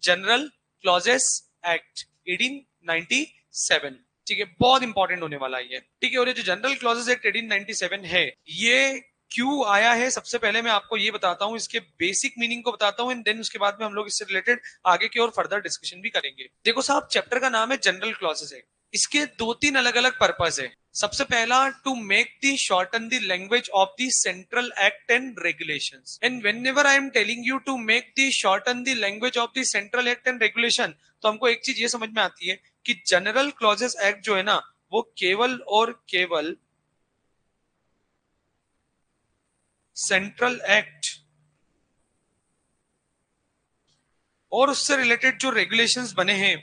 General clauses act 1897। ठीक है, बहुत इंपॉर्टेंट होने वाला है ये। ठीक है, और ये जो जनरल क्लॉजेस एक्ट 1897 है, ये क्यों आया है, सबसे पहले मैं आपको ये बताता हूं, इसके बेसिक मीनिंग को बताता हूं, एंड देन उसके बाद में हम लोग इससे रिलेटेड आगे की और फर्दर डिस्कशन भी करेंगे। देखो साहब, चैप्टर का नाम है जनरल क्लॉजेस एक्ट। इसके 2-3 अलग अलग पर्पस है। सबसे पहला, to make the shorten the language of the central act and regulations. And whenever I am telling you to make the shorten the language of the central act and regulation, तो हमको एक चीज ये समझ में आती है कि जनरल क्लॉजेस एक्ट जो है ना, वो केवल और केवल सेंट्रल एक्ट और उससे रिलेटेड जो रेगुलेशंस बने हैं,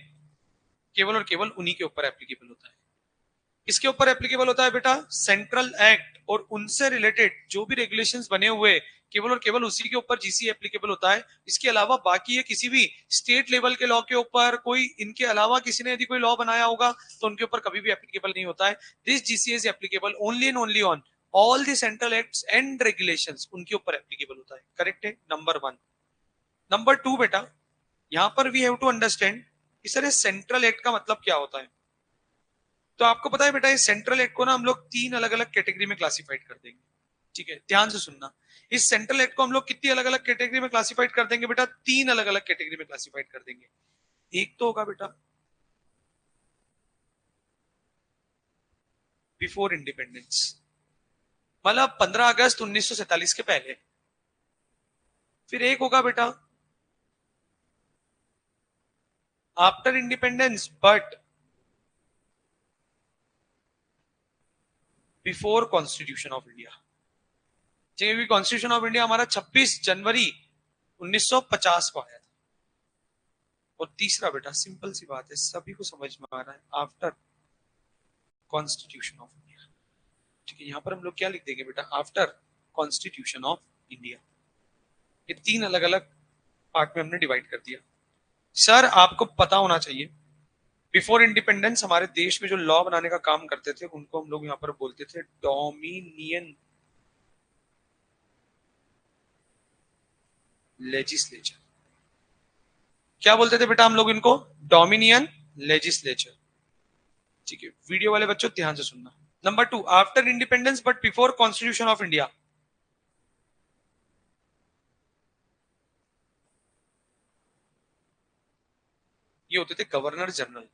केवल और केवल उन्हीं के ऊपर एप्लीकेबल होता है। किसके ऊपर एप्लीकेबल होता है बेटा? सेंट्रल एक्ट और उनसे रिलेटेड जो भी रेगुलेशंस बने हुए, केवल और केवल उसी के ऊपर जीसी एप्लीकेबल होता है। इसके अलावा बाकी ये किसी भी स्टेट लेवल के लॉ के ऊपर, कोई इनके अलावा किसी ने यदि कोई लॉ बनाया होगा तो उनके ऊपर कभी भी एप्लीकेबल नहीं होता है। This GC is applicable only and only on all the central acts and regulations, उनके ऊपर एप्लीकेबल होता है। करेक्ट है, नंबर 1। नंबर 2 बेटा, यहां पर वी हैव टू अंडरस्टैंड कि सर सेंट्रल एक्ट का मतलब क्या होता है। तो आपको पता है बेटा, इस सेंट्रल एक्ट को ना हम लोग 3 अलग अलग कैटेगरी में क्लासिफाइड कर देंगे। ठीक है, ध्यान से सुनना। इस सेंट्रल एक्ट को हम लोग कितनी अलग अलग कैटेगरी में क्लासिफाइड कर देंगे बेटा? 3 अलग अलग कैटेगरी में क्लासिफाइड कर देंगे। एक तो होगा बेटा बिफोर इंडिपेंडेंस, मतलब 15 अगस्त 1947 के पहले। फिर एक होगा बेटा after independence but before constitution of India. क्योंकि कॉन्स्टिट्यूशन ऑफ इंडिया हमारा 26 जनवरी 1950 को आया था। और तीसरा बेटा, सिंपल सी बात है, सभी को समझ में आ रहा है, आफ्टर कॉन्स्टिट्यूशन ऑफ इंडिया। ठीक है, यहां पर हम लोग क्या लिख देंगे बेटा? After constitution of India. ये 3 अलग अलग पार्ट में हमने डिवाइड कर दिया। सर आपको पता होना चाहिए, बिफोर इंडिपेंडेंस हमारे देश में जो लॉ बनाने का काम करते थे उनको हम लोग यहाँ पर बोलते थे डोमिनियन लेजिस्लेचर। क्या बोलते थे बेटा हम लोग इनको? Dominion legislature. ठीक है, वीडियो वाले बच्चों ध्यान से सुनना। Number 2, after independence but before constitution of India, ये होते थे गवर्नर जनरल।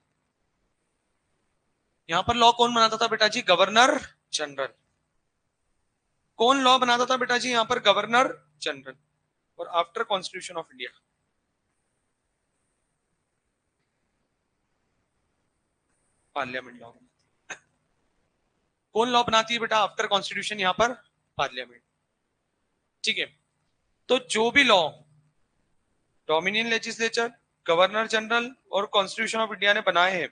यहां पर लॉ कौन बनाता था बेटा जी? Governor general. कौन लॉ बनाता था बेटा जी? यहां पर गवर्नर जनरल। और after constitution of India parliament law. कौन लॉ बनाती है बेटा आफ्टर कॉन्स्टिट्यूशन? यहां पर पार्लियामेंट। ठीक है, तो जो भी law dominion legislature, governor general और कॉन्स्टिट्यूशन ऑफ इंडिया ने बनाए हैं,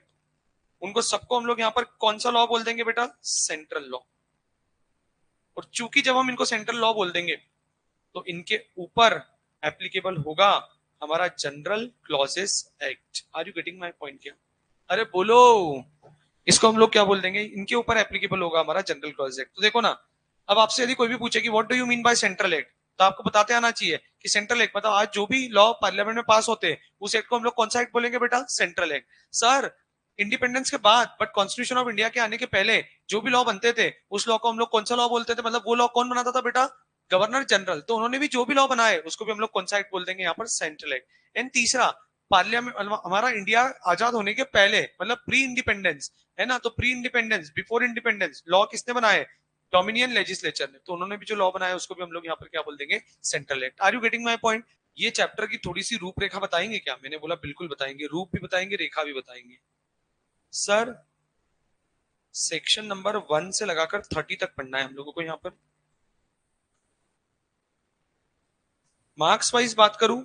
उनको सबको हम लोग यहां पर कौन सा लॉ बोल देंगे बेटा? Central law. और चूंकि जब हम इनको सेंट्रल लॉ बोल देंगे तो इनके ऊपर एप्लीकेबल होगा हमारा general clauses act. Are you getting my point? क्या अरे बोलो, इसको हम लोग क्या बोल देंगे? इनके ऊपर एप्लीकेबल होगा हमारा जनरल क्लॉजेस एक्ट। तो देखो ना, अब आपसे यदि कोई भी पूछे कि what do you mean by central act, तो आपको बताते आना चाहिए कि सेंट्रल एक्ट मतलब आज जो भी लॉ पार्लियामेंट में पास होते हैं उस एक्ट को हम लोग कौन सा एक्ट बोलेंगे बेटा? Central act. सर इंडिपेंडेंस के बाद बट कॉन्स्टिट्यूशन ऑफ इंडिया के आने के पहले जो भी लॉ बनते थे उस लॉ को हम लोग कौन सा लॉ बोलते थे? मतलब वो लॉ कौन बनाता था बेटा? Governor general. तो उन्होंने भी जो भी लॉ बनाए उसको भी हम लोग कौन सा एक्ट बोल देंगे यहाँ पर? Central act. एंड तीसरा, पार्लियामेंट हमारा इंडिया आजाद होने के पहले मतलब प्री इंडिपेंडेंस है ना, तो pre independence before independence law किसने बनाए? डोमिनियन लेजिस्लेचर ने। तो उन्होंने भी जो लॉ बनाया उसको भी हम लोग यहाँ पर क्या बोल देंगे? Central act. Are you getting my point? ये चैप्टर की थोड़ी सी रूपरेखा बताएंगे क्या? मैंने बोला बिल्कुल बताएंगे, रूप भी बताएंगे, रेखा भी बताएंगे। सर सेक्शन नंबर 1 से लगाकर 30 तक पढ़ना है हम लोगों को। यहाँ पर मार्क्स वाइज बात करूं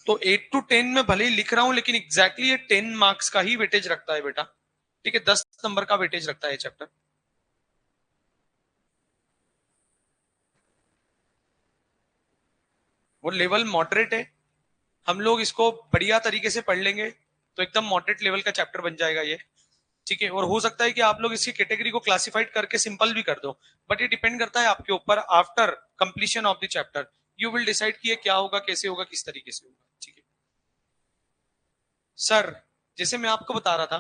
तो 8 to 10 में भले ही लिख रहा हूं, लेकिन एग्जैक्टली ये 10 मार्क्स का ही वेटेज रखता है बेटा। ठीक है, 10 नंबर का वेटेज रखता है चैप्टर। वो लेवल मॉडरेट है, हम लोग इसको बढ़िया तरीके से पढ़ लेंगे तो एकदम मॉडरेट लेवल का चैप्टर बन जाएगा ये। ठीक है, और हो सकता है कि आप लोग इसकी कैटेगरी को क्लासिफाइड करके सिंपल भी कर दो, बट ये डिपेंड करता है आपके ऊपर after completion of the chapter you will decide कि ये क्या होगा, कैसे होगा, किस तरीके से होगा। ठीक है सर, जैसे मैं आपको बता रहा था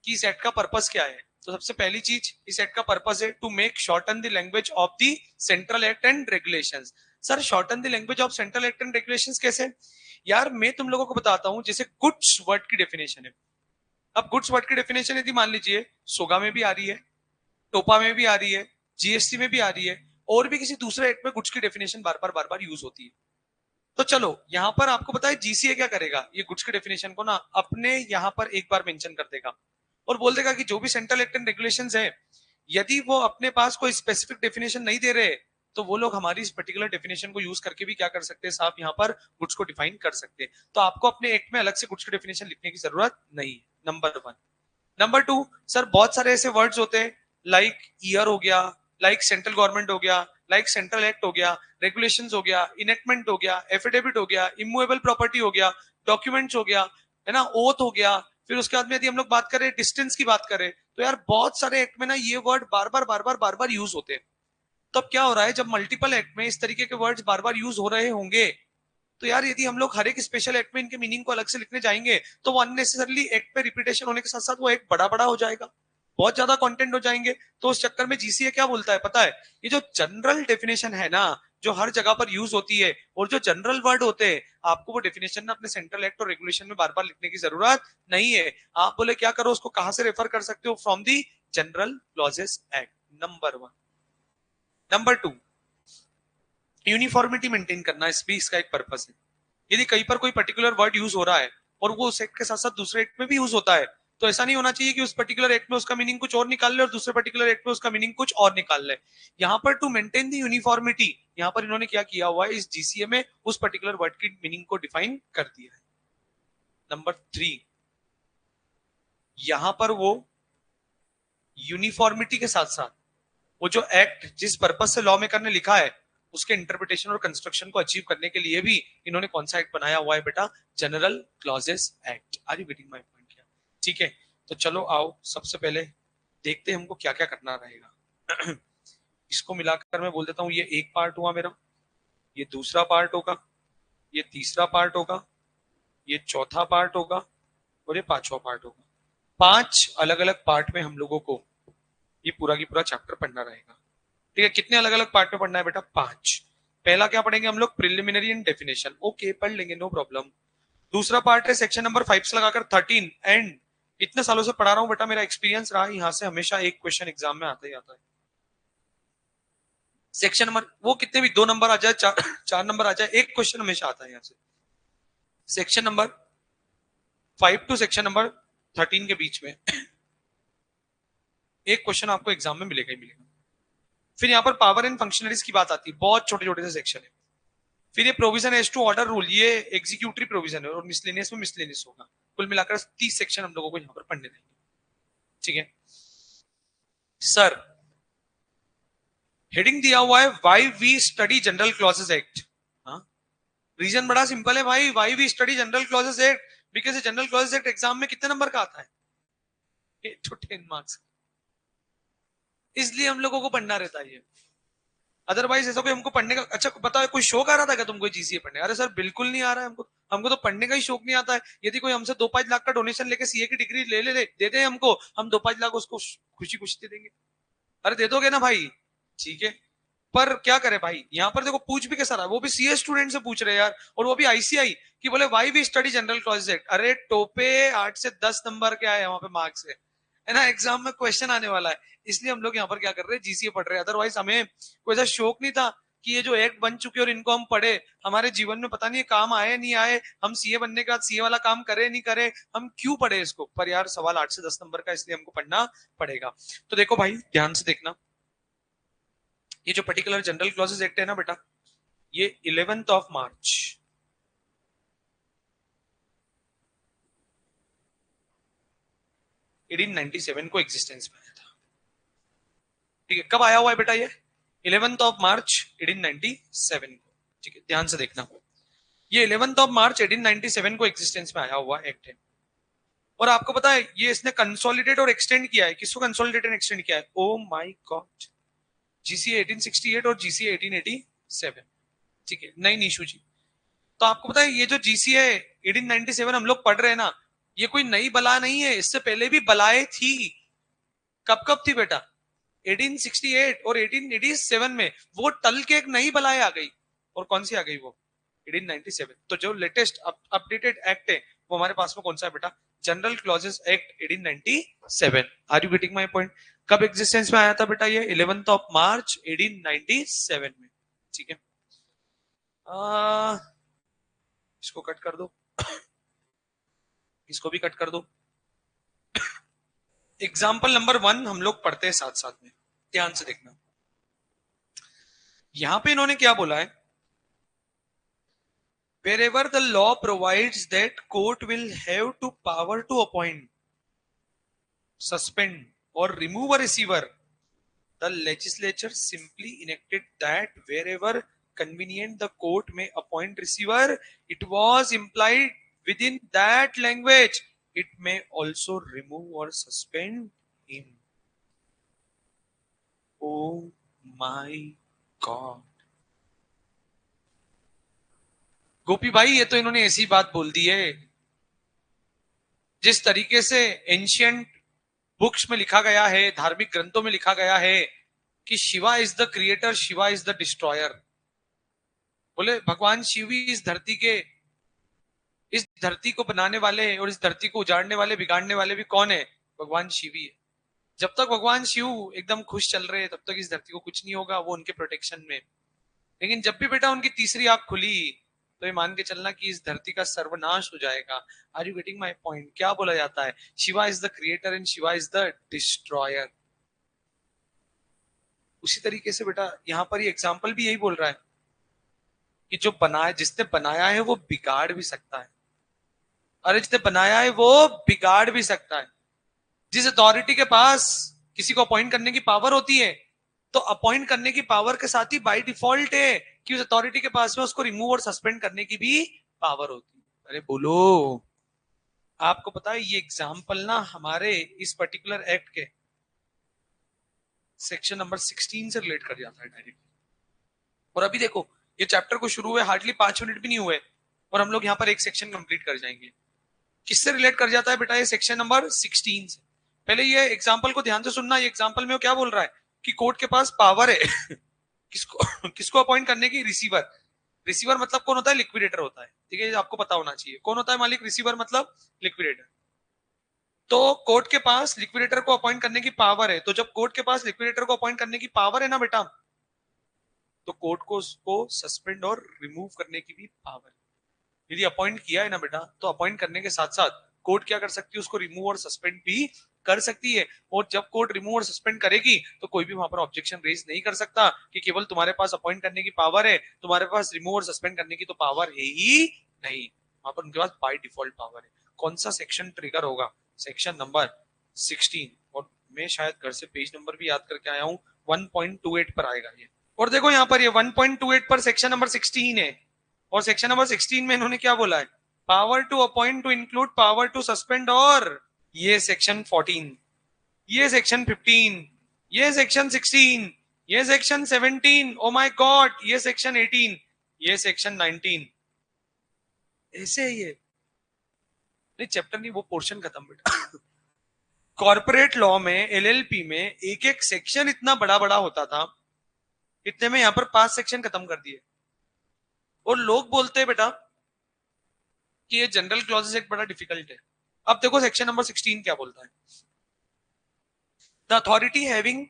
कि इस एक्ट का पर्पस क्या है, तो सबसे पहली चीज इस एक्ट का पर्पस है to make shorten the language of the central act and regulations. Sir shorten the language of central act and regulations कैसे? यार मैं तुम लोगों को बताता हूं, जैसे गुड्स वर्ड की डेफिनेशन है। अब गुड्स वर्ड की डेफिनेशन यदि मान लीजिए सोगा में भी आ रही है, टोपा में भी आ रही है, जीएसटी में भी आ रही है, और भी किसी दूसरे एक्ट में गुड्स की डेफिनेशन बार बार यूज होती है। तो चलो यहां पर आपको पता है जीसीए क्या करेगा, ये गुड्स की डेफिनेशन को ना अपने यहां पर एक बार मेंशन कर देगा और बोल देगा कि जो भी सेंट्रल एक्ट एंड रेगुलेशंस है, यदि वो अपने पास कोई स्पेसिफिक डेफिनेशन नहीं दे रहे, तो वो लोग हमारी इस पर्टिकुलर डेफिनेशन को यूज करके भी क्या कर सकते हैं साहब, यहाँ पर गुड्स को डिफाइन कर सकते हैं। तो आपको अपने एक्ट में अलग से गुड्स की डेफिनेशन लिखने की जरूरत नहीं है, number one. Number two, sir बहुत सारे ऐसे वर्ड्स होते हैं लाइक ईयर हो गया, लाइक सेंट्रल गवर्नमेंट हो गया, लाइक सेंट्रल एक्ट हो गया, रेगुलेशंस हो गया, इनेक्टमेंट हो गया, एफिडेविट हो गया, इमूवेबल प्रॉपर्टी हो गया, डॉक्यूमेंट्स हो गया, है ना, ओथ हो गया। फिर उसके बाद में यदि हम लोग बात करें डिस्टेंस की बात करें, तो यार बहुत सारे एक्ट में ना ये वर्ड बार बार यूज होते हैं। तब क्या हो रहा है, जब मल्टीपल एक्ट में इस तरीके के वर्ड्स बार बार यूज हो रहे होंगे, तो यार यदि हम लोग हर एक स्पेशल एक्ट में इनके मीनिंग को अलग से लिखने जाएंगे, तो वो अननेसेसरली एक्ट पे रिपीटेशन होने के साथ साथ वो एक बड़ा बड़ा हो जाएगा, बहुत ज्यादा कंटेंट हो जाएंगे। तो उस चक्कर में जीसीए क्या बोलता है पता है, ये जो जनरल डेफिनेशन है ना, जो हर जगह पर यूज होती है, और जो जनरल वर्ड होते हैं, आपको वो डेफिनेशन ना अपने सेंट्रल एक्ट और रेगुलेशन में बार बार लिखने की जरूरत नहीं है। आप बोले क्या करो, उसको कहां से रेफर कर सकते हो, from the general clauses act, number one. Number two, uniformity maintain करना, इस भी इसका एक पर्पस है। यदि कहीं पर कोई पर्टिकुलर वर्ड यूज हो रहा है और वो उस एक्ट के साथ साथ दूसरे एक्ट में भी यूज होता है, तो ऐसा नहीं होना चाहिए कि उस पर्टिकुलर एक्ट में उसका मीनिंग कुछ और निकाल ले और दूसरे पर्टिकुलर एक्ट में उसका मीनिंग कुछ और निकाल ले। यहाँ पर टू मेंटेन द यूनिफॉर्मिटी, यहाँ पर इन्होंने क्या किया हुआ है, इस जीसीए में उस पर्टिकुलर वर्ड की मीनिंग को डिफाइन कर दिया है। नंबर थ्री, यहां पर वो यूनिफॉर्मिटी के साथ साथ वो जो एक्ट जिस पर्पज से लॉ मेकर ने लिखा है, उसके इंटरप्रिटेशन और कंस्ट्रक्शन को अचीव करने के लिए भी इन्होंने कौन सा एक्ट बनाया हुआ है बेटा, general clauses act. Are you getting my point? क्या ठीक है, तो चलो आओ सबसे पहले देखते हैं हमको क्या क्या करना रहेगा। इसको मिलाकर मैं बोल देता हूं, ये एक पार्ट हुआ मेरा, ये दूसरा पार्ट होगा, ये तीसरा पार्ट होगा, ये चौथा पार्ट होगा, और ये पांचवा पार्ट होगा। 5 अलग अलग पार्ट में हम लोगों को ये पूरा की पूरा चैप्टर पढ़ना रहेगा। ठीक है, कितने अलग अलग पार्ट में पढ़ना है बेटा, 5। पहला क्या पढ़ेंगे हम लोग, प्रिलिमिनरी एंड डेफिनेशन, ओके पढ़ लेंगे, नो प्रॉब्लम। दूसरा पार्ट है सेक्शन नंबर 5 से लगाकर 13 एंड। इतने सालों से पढ़ा रहा हूं बेटा, मेरा एक्सपीरियंस रहा, यहां से हमेशा एक क्वेश्चन एग्जाम में आता ही आता है। सेक्शन नंबर वो कितने भी 2 नंबर आ जाए, 4 नंबर आ जाए, एक क्वेश्चन हमेशा आता है यहाँ से। Section number 5 to section number 13 के बीच में एक क्वेश्चन आपको एग्जाम में मिलेगा ही मिलेगा। फिर यहाँ पर पावर एंड फंक्शनरीज की बात आती है, बहुत छोटे छोटे से सेक्शन है। फिर ये provision as to order rule, ये एग्जीक्यूटिव प्रोविजन है, और मिसलेनियस में मिसलेनियस होगा। कुल मिलाकर 30 सेक्शन हम लोगों को यहाँ पर पढ़ने देंगे। ठीक है सर, हेडिंग दिया हुआ है why we study general clauses act. हाँ, रीजन बड़ा सिंपल है भाई, why we study general clauses act, because general clauses act exam में कितने नंबर का आता है, 8 to 10 मार्क्स, इसलिए हम लोगों को पढ़ना रहता है ये। अदरवाइज ऐसा कोई हमको पढ़ने का, अच्छा बताओ कोई शौक आ रहा था क्या तुमको जीसीए पढ़ने? अरे सर बिल्कुल नहीं आ रहा है हमको, हमको तो पढ़ने का ही शौक नहीं आता है। यदि कोई हमसे 2-5 लाख का डोनेशन लेके सीए की डिग्री ले दे दे हमको, हम 2-5 लाख उसको खुशी खुशी दे देंगे। अरे दे दोगे ना भाई, ठीक है, पर क्या करे भाई, यहाँ पर देखो पूछ भी कैसा रहा है, वो भी सीए स्टूडेंट से पूछ रहे हैं यार, और वो भी आईसीआई कि बोले why we study general clauses act. अरे टोपे 8 से 10 नंबर के आए वहां पे मार्क्स है ना, एग्जाम में क्वेश्चन आने वाला है, इसलिए हम लोग यहाँ पर क्या कर रहे हैं, जीसीए पढ़ रहे हैं। अदरवाइज हमें कोई ऐसा शौक नहीं था कि ये जो एक्ट बन चुके और इनको हम पढ़े, हमारे जीवन में पता नहीं काम आए नहीं आए, हम सीए बनने के बाद सीए वाला काम करे नहीं करे, हम क्यों पढ़े इसको, पर यार सवाल 8 से 10 नंबर का, इसलिए हमको पढ़ना पड़ेगा। तो देखो भाई ध्यान से देखना, ये जो पर्टिकुलर जनरल क्लॉजेस एक्ट है ना बेटा, ये 11th ऑफ मार्च 1897 को एग्जिस्टेंस में आया था। ठीक है, कब आया हुआ है बेटा ये, 11th ऑफ मार्च 1897 को। ठीक है, ध्यान से देखना, ये 11th ऑफ मार्च 1897 को एग्जिस्टेंस में आया हुआ एक्ट है। और आपको पता है ये इसने कंसोलिडेट और एक्सटेंड किया है, किसको कंसोलिडेट एंड एक्सटेंड किया है, ओ माय गॉड, जीसीए 1868 और जीसीए 1887। ठीक है, नहीं निशु जी। तो आपको पता है ये जो जीसी है 1897 हम लोग पढ़ रहे हैं ना, ये कोई नई बला नहीं है, इससे पहले भी बलाएं थी। कब कब थी बेटा? 1868 और 1887 में वो टल के एक नई बलाएं आ गई। और कौन सी आ गई वो? 1897। तो जो लेटेस्ट अपडेटेड एक्ट है वो हमारे पास में कौन सा है बेटा? General clauses act 1897। Are you getting my point? कब एग्जिस्टेंस में आया था बेटा ये? 11th ऑफ मार्च 1897 में। ठीक है, इसको कट कर दो, इसको भी कट कर दो। एग्जाम्पल नंबर 1 हम लोग पढ़ते हैं साथ साथ में, ध्यान से देखना। यहां पे इन्होंने क्या बोला है? Wherever the law provides that court will have to power to appoint, suspend or remove a receiver, the legislature simply enacted that wherever convenient the court may appoint receiver. It was implied within that language it may also remove or suspend him. Oh my God. गोपी भाई ये तो इन्होंने ऐसी बात बोल दी है जिस तरीके से एंशियंट बुक्स में लिखा गया है, धार्मिक ग्रंथों में लिखा गया है कि Shiva is the creator, Shiva is the destroyer. बोले भगवान शिव ही इस धरती को बनाने वाले हैं और इस धरती को उजाड़ने वाले, बिगाड़ने वाले भी कौन है? भगवान शिव ही है। जब तक भगवान शिव एकदम खुश चल रहे हैं तब तक इस धरती को कुछ नहीं होगा, वो उनके प्रोटेक्शन में। लेकिन जब भी बेटा उनकी तीसरी आंख खुली तो ये मान के चलना कि इस धरती का सर्वनाश हो जाएगा। Are you getting my point? क्या बोला जाता है? Shiva is the creator and Shiva is the destroyer. उसी तरीके से बेटा यहां पर ये एग्जाम्पल भी यही बोल रहा है कि जो बनाया, जिसने बनाया है वो बिगाड़ भी सकता है। अरे जिसने बनाया है वो बिगाड़ भी सकता है। जिस अथॉरिटी के पास किसी को अपॉइंट करने की पावर होती है, तो अपॉइंट करने की पावर के साथ ही बाय डिफॉल्ट है कि उस अथॉरिटी के पास में उसको रिमूव और सस्पेंड करने की भी पावर होती है। अरे बोलो, आपको पता है ये एग्जाम्पल ना हमारे इस पर्टिकुलर एक्ट के सेक्शन नंबर 16 से रिलेट कर जाता है डायरेक्ट। और अभी देखो ये चैप्टर को शुरू हुए हार्डली 5 मिनट भी नहीं हुए और हम लोग यहाँ पर एक सेक्शन कंप्लीट कर जाएंगे। किससे रिलेट कर जाता है बेटा? ये सेक्शन नंबर 16 से। पहले ये एग्जाम्पल को ध्यान से सुनना। ये एग्जाम्पल में वो क्या बोल रहा है कि कोर्ट के पास पावर है किसको अपॉइंट करने की? रिसीवर। रिसीवर मतलब कौन होता है? लिक्विडेटर होता है। ठीक है, आपको पता होना चाहिए कौन होता है मालिक। रिसीवर मतलब लिक्विडेटर। तो कोर्ट के पास लिक्विडेटर को अपॉइंट करने की पावर है। तो जब कोर्ट के पास लिक्विडेटर को अपॉइंट करने की पावर है ना बेटा, तो कोर्ट को उसको सस्पेंड और रिमूव करने की भी पावर है। यदि अपॉइंट किया है ना बेटा, तो अपॉइंट करने के साथ साथ कोर्ट क्या कर सकती है? उसको रिमूव और सस्पेंड भी कर सकती है। और जब कोर्ट रिमूव और सस्पेंड करेगी तो कोई भी वहां पर ऑब्जेक्शन रेज नहीं कर सकता कि केवल तुम्हारे पास अपॉइंट करने की पावर है, तुम्हारे पास रिमूव और सस्पेंड करने की तो पावर है ही नहीं। वहां पर उनके पास बाय डिफॉल्ट पावर है। कौन सा सेक्शन ट्रिगर होगा? Section number 16। और मैं शायद घर से पेज नंबर भी याद करके आया हूँ, 1.28 पर आएगा ये। और देखो यहाँ पर ये 1.28 पर सेक्शन नंबर 16 है। और सेक्शन नंबर 16 में इन्होंने क्या बोला है? Power to appoint to include power to suspend. और ये सेक्शन 14, ये सेक्शन 15, ये सेक्शन 16, ये सेक्शन 17, ओ माय गॉड, ये सेक्शन 18, ये सेक्शन 19। ऐसे है ये। नहीं चैप्टर नहीं, वो पोर्शन खत्म बेटा। कॉर्पोरेट लॉ में, एलएलपी में एक एक सेक्शन इतना बड़ा बड़ा होता था, इतने में यहां पर 5 सेक्शन खत्म कर दिए। और लोग बोलते हैं बेटा कि ये जनरल क्लॉजेस एक बड़ा डिफिकल्ट है। अब देखो सेक्शन नंबर 16 क्या बोलता है। The authority having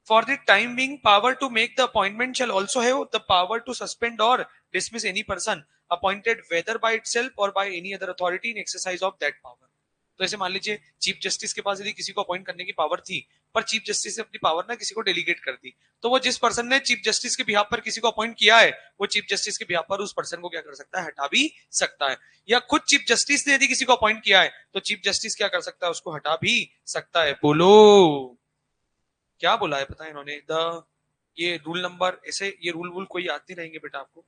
for the time being power to make the appointment shall also have the power to suspend or dismiss any person appointed whether by itself or by any other authority in exercise of that power। तो ऐसे मान लीजिए chief justice के पास यदि किसी को appoint करने की पावर थी, पर चीफ जस्टिस ने अपनी पावर ना किसी को डेलीगेट कर दी, तो वो जिस पर्सन ने चीफ जस्टिस के बिहाफ पर किसी को अपॉइंट किया है, वो चीफ जस्टिस के बिहाफ पर उस पर्सन को क्या कर सकता है? हटा भी सकता है। या खुद चीफ जस्टिस ने यदि किसी को अपॉइंट किया है तो चीफ जस्टिस क्या कर सकता है? उसको हटा भी सकता है। बोलो क्या बोला है पता है इन्होंने? ये रूल नंबर, ऐसे ये रूल कोई याद नहीं रहेंगे बेटा आपको,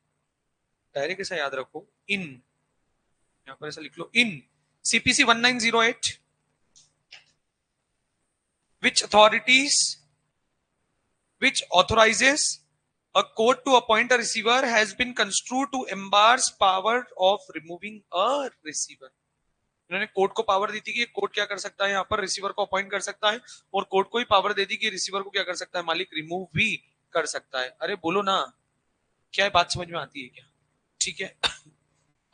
डायरेक्ट ऐसा याद रखो। इन यहां पर ऐसा लिख लो, इन CPC 1908 which authorizes A court to appoint a receiver has been construed to embarrass power of removing a receiver. इन्होंने कोर्ट को पावर दी थी कि कोर्ट क्या कर सकता है, यहाँ पर रिसीवर को अपॉइंट कर सकता है, और कोर्ट को ही पावर दे दी कि रिसीवर को क्या कर सकता है, मालिक रिमूव भी कर सकता है। अरे बोलो ना, क्या है, बात समझ में आती है क्या? ठीक है,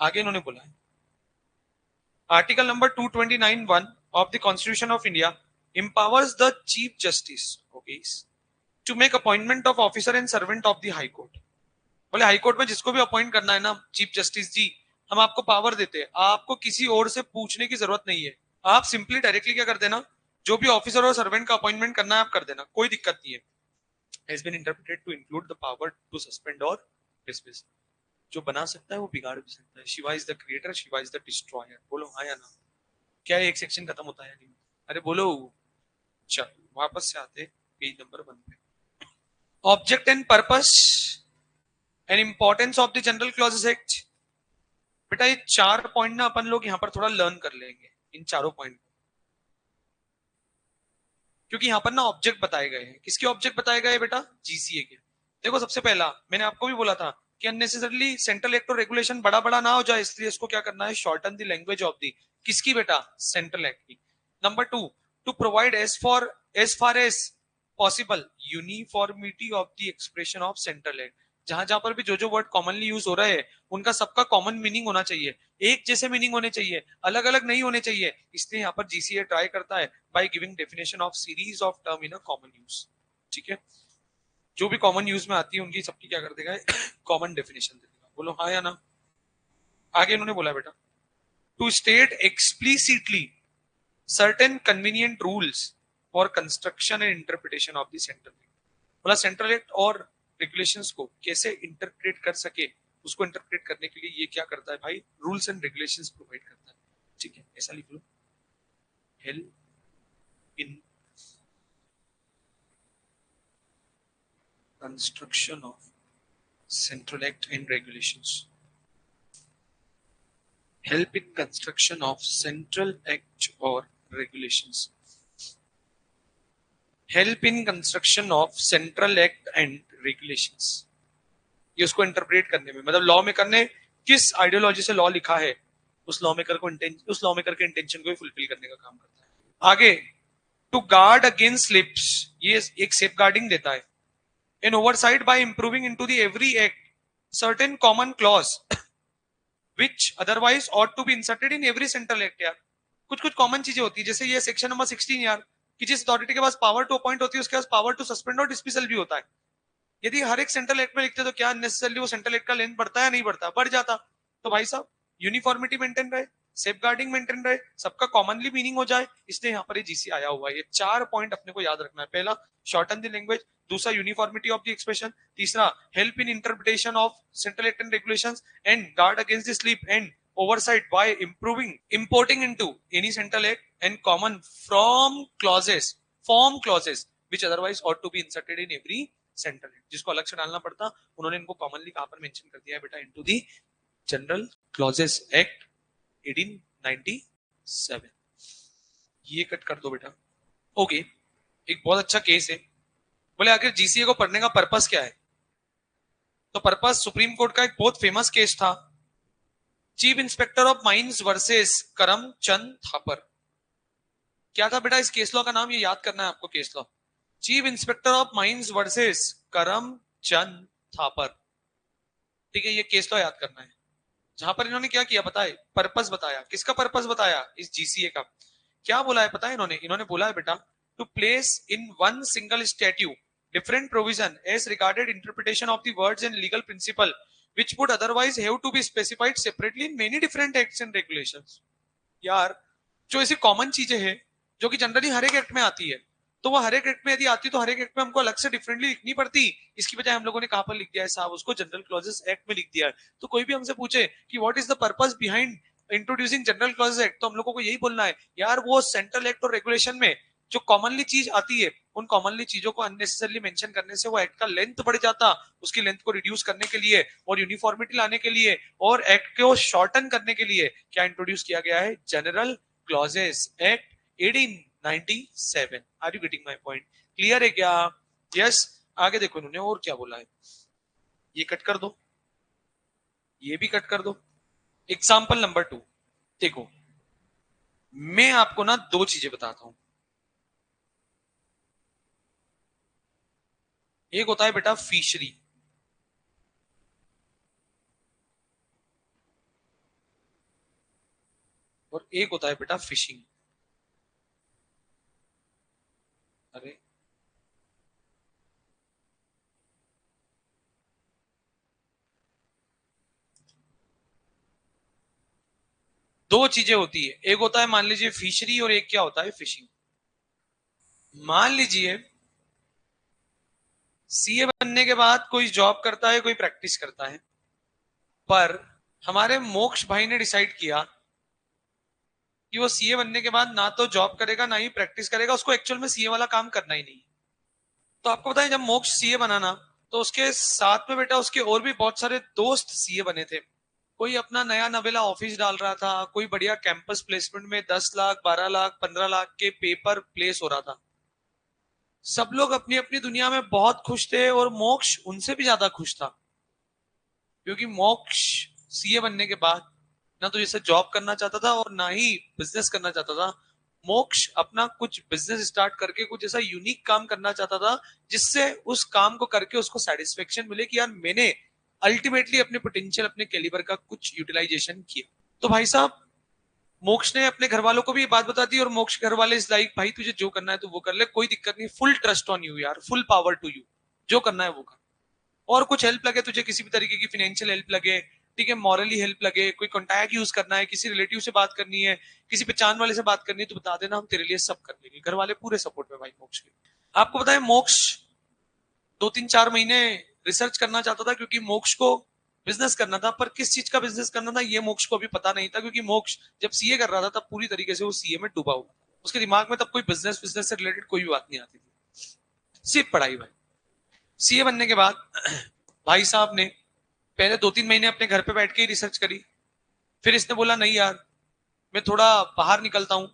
आगे इन्होंने बोला है article number 229(1) of the Constitution of India empowers the Chief Justice, okay, to make appointment of officer and servant of the High Court. बोले हाई कोर्ट में जिसको भी अपॉइंट करना है ना चीफ जस्टिस जी, हम आपको पावर देते हैं, आपको किसी और से पूछने की जरूरत नहीं है, आप सिंपली डायरेक्टली क्या कर देना, जो भी ऑफिसर और सर्वेंट का अपॉइंटमेंट करना है आप कर देना, कोई दिक्कत नहीं है। has been interpreted to include the power to suspend or dismiss. जो बना सकता है वो बिगाड़ भी सकता है। Shiva is the creator, Shiva is the destroyer. बोलो हाँ या ना? क्या एक सेक्शन खत्म होता है? अरे बोलो। चलो वापस से आते पेज नंबर 1 पे। Object and purpose and importance of the general clauses act. बेटा ये 4 पॉइंट ना अपन लोग यहाँ पर थोड़ा लर्न कर लेंगे, इन चारों पॉइंट, क्योंकि यहाँ पर ना ऑब्जेक्ट बताए गए हैं। किसके ऑब्जेक्ट बताए गए बेटा? जीसीए के। देखो सबसे पहला मैंने आपको भी बोला था कि अननेसेसरली सेंट्रल एक्ट और रेगुलेशन बड़ा बड़ा ना हो जाए, इसलिए इसको क्या करना है, shorten the language of the, किसकी बेटा? सेंट्रल एक्ट की। Number 2, to provide as far as possible uniformity of the expression of central act. जहां जहां पर भी जो वर्ड कॉमनली यूज हो रहे हैं उनका सबका कॉमन मीनिंग होना चाहिए, एक जैसे मीनिंग होने चाहिए, अलग अलग नहीं होने चाहिए। इसलिए यहाँ पर जीसीए ट्राई करता है by giving definition of series of term in a common use. ठीक है, जो भी कॉमन यूज में आती है उनकी सबकी क्या कर देगा, कॉमन डेफिनेशन दे देगा। बोलो हाँ या ना? आगे इन्होंने बोला बेटा to state explicitly certain convenient rules for construction and interpretation of the central act. बोला सेंट्रल एक्ट और रेगुलेशंस को कैसे इंटरप्रेट कर सके, उसको इंटरप्रेट करने के लिए ये क्या करता है भाई, रूल्स एंड रेगुलेशंस प्रोवाइड करता है। ठीक है, ऐसा लिख लो, help in construction of central act and regulations. Help in construction of central act or regulations. Help in construction of central act and regulations. ये उसको इंटरप्रेट करने में, मतलब लॉ में करने, किस आइडियोलॉजी से लॉ लिखा है उस लॉ मेकर को, उस लॉ मेकर के इंटेंशन को फुलफिल करने का काम करता है। आगे टू गार्ड अगेंस्ट स्लिप्स, ये एक सेफ गार्डिंग देता है। An oversight by improving into the every act certain common clause which otherwise ought to be inserted in every central act। यार कुछ कुछ कॉमन चीजें होती है, जैसे ये सेक्शन नंबर 16 यार, कि जिस अथॉरिटी के पास पावर टू अपॉइंट होती है उसके पास पावर टू सस्पेंड और डिसमिसल भी होता है। यदि हर एक सेंट्रल एक्ट में लिखते तो क्या नेसेसरली वो सेंट्रल एक्ट का लेंथ बढ़ता है या नहीं बढ़ता? बढ़ जाता। तो भाई साहब यूनिफॉर्मिटी मेंटेन रहे, सेफ गार्डिंग मेंटेन रहे, सबका कॉमनली मीनिंग हो जाए, इसलिए यहाँ पर ये जीसी आया हुआ है। ये 4 पॉइंट अपने को याद रखना है। पहला शॉर्टन द लैंग्वेज, दूसरा यूनिफॉर्मिटी ऑफ द एक्सप्रेशन, तीसरा help in interpretation of central act and regulations, and guard against the sleep and oversight by importing into any central act and common form clauses which otherwise ought to be inserted in every central act। जिसको अलग से डालना पड़ता उन्होंने इनको commonly कहां पर mention कर दिया है बेटा, into the general clauses act 1897। ये कट कर दो बेटा। ओके, एक बहुत अच्छा केस है। बोले आखिर जीसीए को पढ़ने का पर्पस क्या है? तो पर्पस सुप्रीम कोर्ट का एक बहुत फेमस केस था, chief inspector of mines versus Karamchand Thapar. क्या था बेटा इस केस लॉ का नाम? ये याद करना है आपको case law, chief inspector of mines versus Karamchand Thapar. ठीक है, ये केस लॉ याद करना है। जहां पर इन्होंने क्या किया बताए, पर्पस बताया। किसका पर्पस बताया? इस जीसीए का। क्या बोला है पता है इन्होंने बोला है बेटा to place in one single statute different provision as regarded interpretation of the words and legal principle which would otherwise have to be specified separately in many different acts and regulations। यार जो ऐसी common चीजें हैं जो कि generally हर एक act में आती है, तो वो हर एक एक्ट में यदि आती तो हर एक एक्ट में हमको अलग से डिफरेंटली लिखनी पड़ती। इसकी बजाय हम लोगों ने कहां पर लिख दिया है साहब, उसको जनरल क्लॉजेस एक्ट में लिख दिया है। तो कोई भी हमसे पूछे कि what is the purpose behind introducing general clauses act, तो हम लोगों को यही बोलना है यार वो सेंट्रल एक्ट और रेगुलेशन में जो कॉमनली चीज आती है उन कॉमनली चीजों को अननेसेसरली मेंशन करने से वो एक्ट का लेंथ बढ़ जाता। उसकी लेंथ को रिड्यूस करने के लिए और यूनिफॉर्मिटी लाने के लिए और एक्ट को शॉर्टन करने के लिए क्या इंट्रोड्यूस किया गया है? General clauses act 1897। Are you getting my point? Clear है क्या? यस। आगे देखो इन्होंने और क्या बोला है। ये कट कर दो, ये भी कट कर दो। एग्जाम्पल नंबर 2 देखो, मैं आपको ना दो चीजें बताता हूं। एक होता है बेटा फिशरी, और एक होता है बेटा फिशिंग। अरे दो चीजें होती है, एक होता है मान लीजिए फिशरी, और एक क्या होता है फिशिंग। मान लीजिए सीए बनने के बाद कोई जॉब करता है, कोई प्रैक्टिस करता है, पर हमारे मोक्ष भाई ने डिसाइड किया कि वो सीए बनने के बाद ना तो जॉब करेगा ना ही प्रैक्टिस करेगा, उसको एक्चुअल में सीए वाला काम करना ही नहीं। तो आपको पता है जब मोक्ष सीए बना ना, तो उसके साथ में बेटा उसके और भी बहुत सारे दोस्त सीए बने थे। कोई अपना नया नवेला ऑफिस डाल रहा था, कोई बढ़िया कैंपस प्लेसमेंट में 10 लाख 12 लाख 15 लाख के पेपर प्लेस हो रहा था। सब लोग अपनी अपनी दुनिया में बहुत खुश थे, और मोक्ष उनसे भी ज्यादा खुश था, क्योंकि मोक्ष सीए बनने के बाद ना तो जैसे जॉब करना चाहता था और ना ही बिजनेस करना चाहता था। मोक्ष अपना कुछ बिजनेस स्टार्ट करके कुछ ऐसा यूनिक काम करना चाहता था, जिससे उस काम को करके उसको सेटिस्फेक्शन मिले कि यार मैंने अल्टीमेटली अपने पोटेंशियल, अपने कैलिबर का कुछ यूटिलाइजेशन किया। तो भाई साहब, मोक्ष ने अपने घर वालों को भी ये बात बता दी, और मोक्ष घर वाले इस लाइक भाई तुझे जो करना है तो वो कर ले, कोई दिक्कत नहीं, फुल ट्रस्ट ऑन यू यार, फुल पावर टू यू, जो करना है वो कर। और कुछ हेल्प लगे तुझे, किसी भी तरीके की फाइनेंशियल हेल्प लगे, ठीक है, मॉरली हेल्प लगे, कोई कॉन्टैक्ट यूज करना है, किसी रिलेटिव से बात करनी है, किसी पहचान वाले से बात करनी है, तो बता देना, हम तेरे लिए सब कर लेंगे। घर वाले पूरे सपोर्ट में भाई मोक्ष के। आपको पता है मोक्ष 2-3-4 महीने रिसर्च करना चाहता था, क्योंकि मोक्ष को बिजनेस करना था, पर किस चीज का बिजनेस करना था ये मोक्ष को अभी पता नहीं था, क्योंकि मोक्ष जब सीए कर रहा था तब पूरी तरीके से वो सीए में डूबा हुआ था। उसके दिमाग में तब कोई बिजनेस बिजनेस से रिलेटेड कोई भी बात नहीं आती थी, सिर्फ पढ़ाई भाई। सीए बनने के बाद भाई साहब ने पहले 2-3 महीने अपने घर पे बैठ के ही रिसर्च करी। फिर इसने बोला नहीं यार, मैं थोड़ा बाहर निकलता हूँ,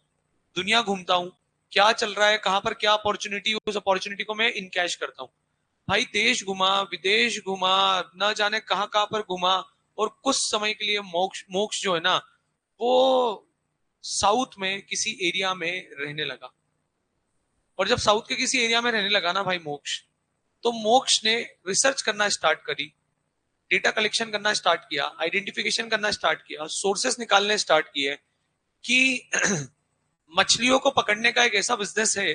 दुनिया घूमता हूँ, क्या चल रहा है, कहां पर क्या अपॉर्चुनिटी, उस अपॉर्चुनिटी को मैं इनकैश करता हूँ। भाई देश घुमा, विदेश घुमा, न जाने कहां कहां पर घुमा, और कुछ समय के लिए मोक्ष मोक्ष जो है ना, वो साउथ में किसी एरिया में रहने लगा। और जब साउथ के किसी एरिया में रहने लगा ना भाई मोक्ष, तो मोक्ष ने रिसर्च करना स्टार्ट करी, डेटा कलेक्शन करना स्टार्ट किया, आइडेंटिफिकेशन करना स्टार्ट किया, सोर्सेस निकालने स्टार्ट किए कि मछलियों को पकड़ने का एक ऐसा बिजनेस है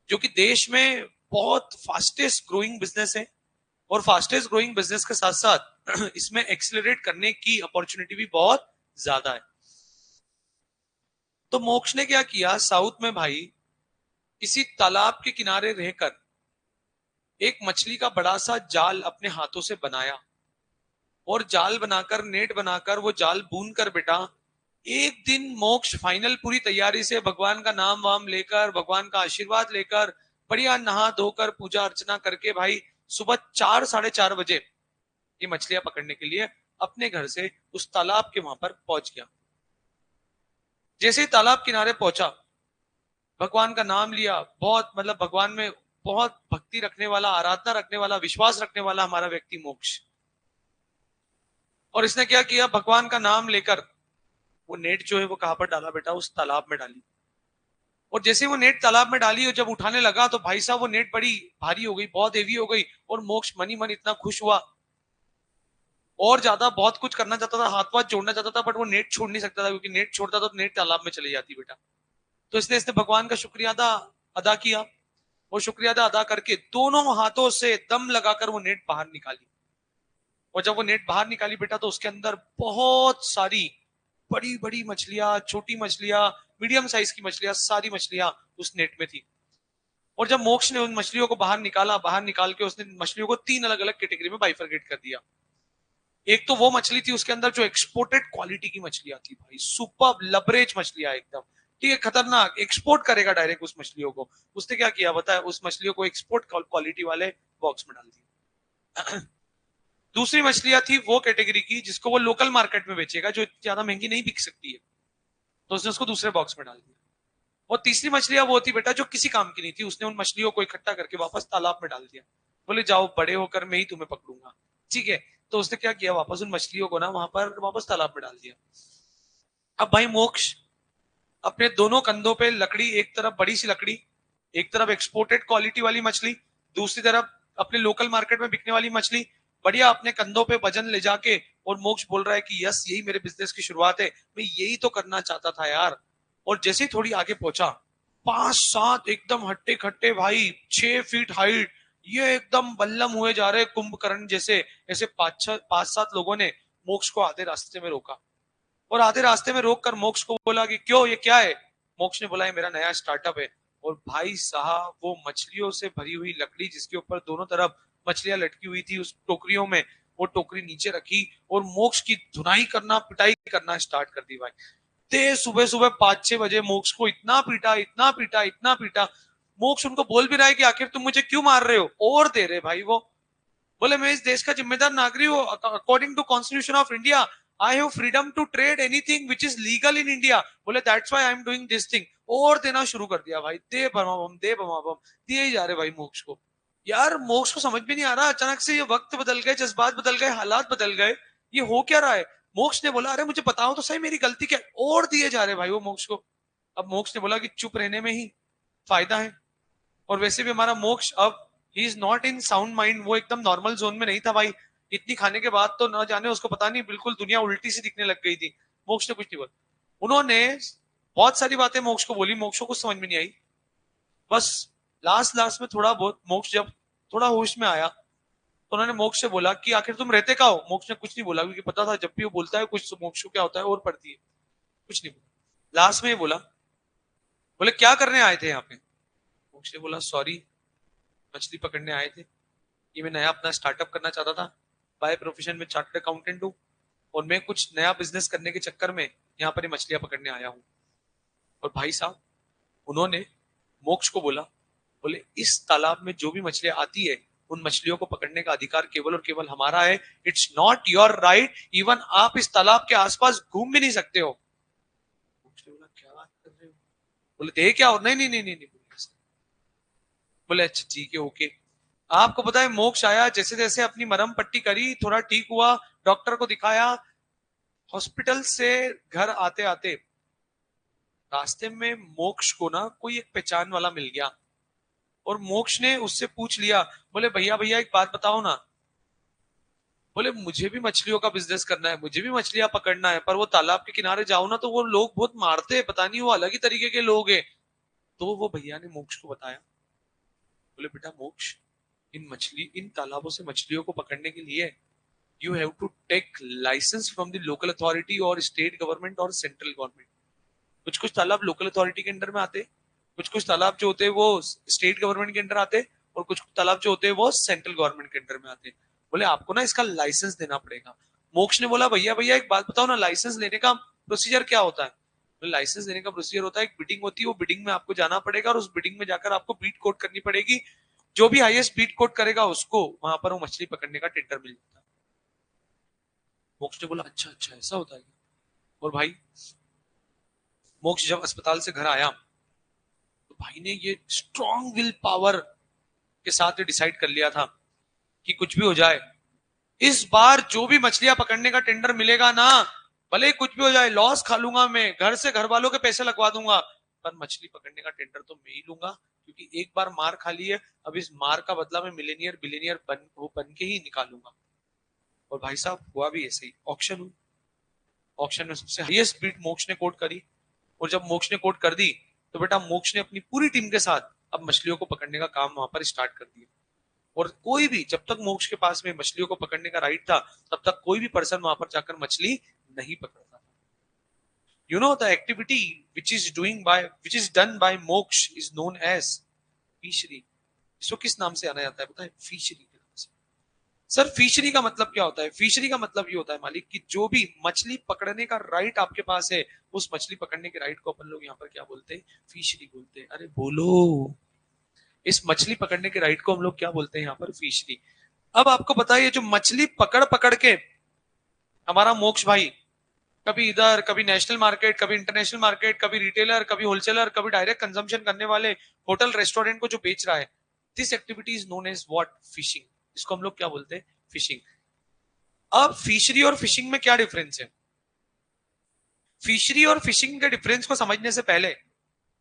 जो कि देश में बहुत फास्टेस्ट ग्रोइंग बिजनेस है, और फास्टेस्ट ग्रोइंग बिजनेस के साथ साथ इसमें एक्सिलरेट करने की अपॉर्चुनिटी भी बहुत ज्यादा है। तो मोक्ष ने क्या किया, साउथ में भाई किसी तालाब के किनारे रहकर एक मछली का बड़ा सा जाल अपने हाथों से बनाया, और जाल बनाकर, नेट बनाकर, वो जाल बून कर बेटा, एक दिन मोक्ष फाइनल पूरी तैयारी से भगवान का नाम वाम लेकर, भगवान का आशीर्वाद लेकर, बढ़िया नहा धोकर पूजा अर्चना करके भाई सुबह 4-4:30 बजे ये मछलियां पकड़ने के लिए अपने घर से उस तालाब के वहां पर पहुंच गया। जैसे ही तालाब किनारे पहुंचा, भगवान का नाम लिया, बहुत मतलब भगवान में बहुत भक्ति रखने वाला, आराधना रखने वाला, विश्वास रखने वाला हमारा व्यक्ति मोक्ष। और इसने क्या किया, भगवान का नाम लेकर वो नेट जो है वो कहां पर डाला बेटा, उस तालाब में डाली। और जैसे वो नेट तालाब में डाली और जब उठाने लगा, तो भाई साहब वो नेट बड़ी भारी हो गई, बहुत हेवी हो गई, और मोक्ष मनी मन इतना खुश हुआ, और ज्यादा बहुत कुछ करना चाहता था, हाथ वाथ जोड़ना चाहता था, बट वो नेट छोड़ नहीं सकता था, क्योंकि नेट छोड़ता तो नेट तालाब में चली जाती बेटा। तो इसलिए इसने भगवान का शुक्रिया अदा अदा किया, और शुक्रिया अदा अदा करके दोनों हाथों से दम लगाकर वो नेट बाहर निकाली। और जब वो नेट बाहर निकाली बेटा, तो उसके अंदर बहुत सारी बड़ी बड़ी मछलियां, छोटी मछलियां, मीडियम साइज की मछलियां, सारी मछलियां उस नेट में थी। और जब मोक्ष ने उन मछलियों को बाहर निकाला, बाहर निकाल के उसने मछलियों को 3 अलग अलग कैटेगरी में बाइफरकेट कर दिया। एक तो वो मछली थी उसके अंदर जो एक्सपोर्टेड क्वालिटी की मछलियां थी भाई, सुपर लबरेज मछलियां एकदम, ठीक है, खतरनाक, एक्सपोर्ट करेगा डायरेक्ट उस मछलियों को। उसने क्या किया बताया, उस मछलियों को एक्सपोर्ट क्वालिटी वाले बॉक्स में डाल दिया। दूसरी मछलियां थी वो कैटेगरी की जिसको वो लोकल मार्केट में बेचेगा, जो ज्यादा महंगी नहीं बिक सकती है, तो उसने उसको दूसरे बॉक्स में डाल दिया। और तीसरी मछलियां वो थी बेटा जो किसी काम की नहीं थी, उसने उन मछलियों को इकट्ठा करके वापस तालाब में डाल दिया, बोले जाओ बड़े होकर मैं ही तुम्हें पकड़ूंगा। ठीक है, तो उसने क्या किया, वापस उन मछलियों को ना वहां पर वापस तालाब में डाल दिया। अब भाई मोक्ष अपने दोनों कंधों पे लकड़ी, एक तरफ बड़ी सी लकड़ी, एक तरफ एक्सपोर्टेड क्वालिटी वाली मछली, दूसरी तरफ अपने लोकल मार्केट में बिकने वाली मछली, बढ़िया अपने कंधों पे वजन ले जाके, और मोक्ष बोल रहा है कि यस यही मेरे बिजनेस की शुरुआत है, मैं यही तो करना चाहता था यार। और जैसे ही थोड़ी आगे पहुंचा, 5-7 एकदम हट्टे खट्टे भाई, 6 फीट हाइट, ये एकदम बल्लम हुए जा रहे कुंभकर्ण जैसे, ऐसे 5-7 लोगों ने मोक्ष को आधे रास्ते में रोका, और आधे रास्ते में रोककर मोक्ष को बोला कि क्यों, ये क्या है। मोक्ष ने बोला ये मेरा नया स्टार्टअप है। और भाई साहब वो मछलियों से भरी हुई लकड़ी जिसके ऊपर दोनों तरफ मछलियां लटकी हुई थी उस टोकरियों में, वो टोकरी नीचे रखी और मोक्ष की धुनाई करना पिटाई करना स्टार्ट कर दी भाई। ते सुबह सुबह 5-6 बजे मोक्ष को इतना पीटा, इतना पीटा, इतना पीटा। मोक्ष उनको बोल भी रहा है कि आखिर तुम मुझे क्यों मार रहे हो, और दे रहे भाई वो। बोले मैं इस देश का जिम्मेदार नागरिक हूँ, according to constitution of India I have freedom to trade anything which is legal in India. बोले that's why I am doing this thing. और देना शुरू कर दिया भाई, दे बम दे बम, दिए ही जा रहे भाई मोक्ष को। यार मोक्ष को समझ में नहीं आ रहा, अचानक से ये वक्त बदल गए, जज्बात बदल गए, हालात बदल गए, ये हो क्या रहा है। मोक्ष ने बोला अरे मुझे बताओ तो सही मेरी गलती क्या है? और दिए जा रहे भाई वो मोक्ष को। अब मोक्ष ने बोला कि चुप रहने में ही फायदा है, और वैसे भी हमारा मोक्ष अब he is not in sound mind, वो एकदम नॉर्मल जोन में नहीं था भाई। इतनी खाने के बाद तो न जाने उसको पता नहीं बिल्कुल दुनिया उल्टी सी दिखने लग गई थी। मोक्ष ने कुछ नहीं बोला। उन्होंने बहुत सारी बातें मोक्ष को बोली, मोक्ष को कुछ समझ में नहीं आई। बस लास्ट लास्ट में थोड़ा बहुत मोक्ष जब थोड़ा होश में आया तो उन्होंने मोक्ष से बोला कि आखिर तुम रहते का हो। मोक्ष ने कुछ नहीं बोला क्योंकि पता था जब भी वो बोलता है कुछ तो मोक्ष को क्या होता है और पड़ती है। कुछ नहीं बोला, लास्ट में ये बोला, बोले क्या करने आए थे यहाँ पे। मोक्ष ने बोला सॉरी, मछली पकड़ने आए थे, ये मैं नया अपना स्टार्टअप करना चाहता था, बाय प्रोफेशन में चार्टर्ड अकाउंटेंट हूँ, और मैं कुछ नया बिजनेस करने के चक्कर में यहाँ पर मछलियां पकड़ने आया हूँ। और भाई साहब उन्होंने मोक्ष को बोला, बोले इस तालाब में जो भी मछलियां आती है उन मछलियों को पकड़ने का अधिकार केवल और केवल हमारा है। It's not your right, even आप इस तालाब के आसपास घूम भी नहीं सकते हो। मोक्ष ने बोला क्या बात कर रहे हो। बोले थे क्या, और नहीं नहीं नहीं नहीं, नहीं। बोले अच्छा ठीक है ओके। आपको पता है मोक्ष आया, जैसे जैसे अपनी मरहम पट्टी करी, थोड़ा ठीक हुआ, डॉक्टर को दिखाया, हॉस्पिटल से घर आते आते रास्ते में मोक्ष को ना कोई एक पहचान वाला मिल गया, और मोक्ष ने उससे पूछ लिया, बोले भैया भैया एक बात बताओ ना। बोले मुझे भी मछलियों का बिजनेस करना है, मुझे भी मछलियां पकड़ना है, पर वो तालाब के किनारे जाओ ना तो वो लोग बहुत मारते हैं, पता नहीं वो अलग ही तरीके के लोग हैं। तो वो भैया ने मोक्ष को बताया, बोले बेटा मोक्ष, इन तालाबों से मछलियों को पकड़ने के लिए you have to take license from the local authority और स्टेट गवर्नमेंट और सेंट्रल गवर्नमेंट। कुछ कुछ तालाब लोकल अथॉरिटी के अंडर में आते, कुछ कुछ तालाब जो होते हैं वो स्टेट गवर्नमेंट के अंडर आते, और कुछ कुछ तालाब जो होते हैं वो सेंट्रल गवर्नमेंट के अंडर में आते। बोले आपको ना इसका लाइसेंस देना पड़ेगा। मोक्ष ने बोला भैया भैया एक बात बताओ ना, लाइसेंस लेने का प्रोसीजर क्या होता है। तो लाइसेंस देने का प्रोसीजर होता है, एक बिडिंग होती है, वो बिडिंग में आपको जाना पड़ेगा और उस बिडिंग में जाकर आपको बीट कोट करनी पड़ेगी, जो भी हाईएस्ट बीट कोट करेगा उसको वहां पर वो मछली पकड़ने का टेंडर मिल जाता है। मोक्ष ने बोला अच्छा अच्छा ऐसा होता है। और भाई मोक्ष जब अस्पताल से घर आया तो भाई ने ये स्ट्रॉन्ग विल पावर के साथ डिसाइड कर लिया था कि कुछ भी हो जाए, इस बार जो भी मछलियां पकड़ने का टेंडर मिलेगा ना, भले ही कुछ भी हो जाए, लॉस खा लूंगा मैं, घर से घर वालों के पैसे लगवा दूंगा, पर मछली पकड़ने का टेंडर तो मैं ही लूंगा, क्योंकि एक बार मार खा ली है, अब इस मार का बदला मैं मिलेनियर बिलेनियर बन के ही निकालूंगा। और भाई साहब हुआ भी ऐसे ही, ऑक्शन हुई, ऑक्शन में सबसे हाईएस्ट बीट मोक्ष ने कोट करी, और जब मोक्ष ने कोट कर दी तो बेटा मोक्ष ने अपनी पूरी टीम के साथ अब मछलियों को पकड़ने का काम वहां पर स्टार्ट कर दिया। और कोई भी, जब तक मोक्ष के पास में मछलियों को पकड़ने का राइट था तब तक कोई भी पर्सन वहां पर जाकर मछली नहीं पकड़ता था। You know the activity which is done by मोक्ष इज नोन एज फिशरी। इसको किस नाम से आना जाता है पता है, फिशरी के नाम से। सर फिशरी का मतलब क्या होता है। फिशरी का मतलब ये होता है मालिक कि जो भी मछली पकड़ने का राइट आपके पास है, उस मछली पकड़ने के राइट को अपन लोग यहाँ पर क्या बोलते हैं, फिशरी बोलते हैं। अरे बोलो, इस मछली पकड़ने के राइट को हम लोग क्या बोलते हैं यहाँ पर, फिशरी। अब आपको बताइए जो मछली पकड़ पकड़ के हमारा मोक्ष भाई कभी इधर, कभी नेशनल मार्केट, कभी इंटरनेशनल मार्केट, कभी रिटेलर, कभी होलसेलर, कभी डायरेक्ट कंजम्पशन करने वाले होटल रेस्टोरेंट को जो बेच रहा है, this activity is known as what, fishing. इसको हम लोग क्या बोलते हैं, फिशिंग। अब फिशरी और फिशिंग में क्या डिफरेंस है? फिशरी और फिशिंग के डिफरेंस को समझने से पहले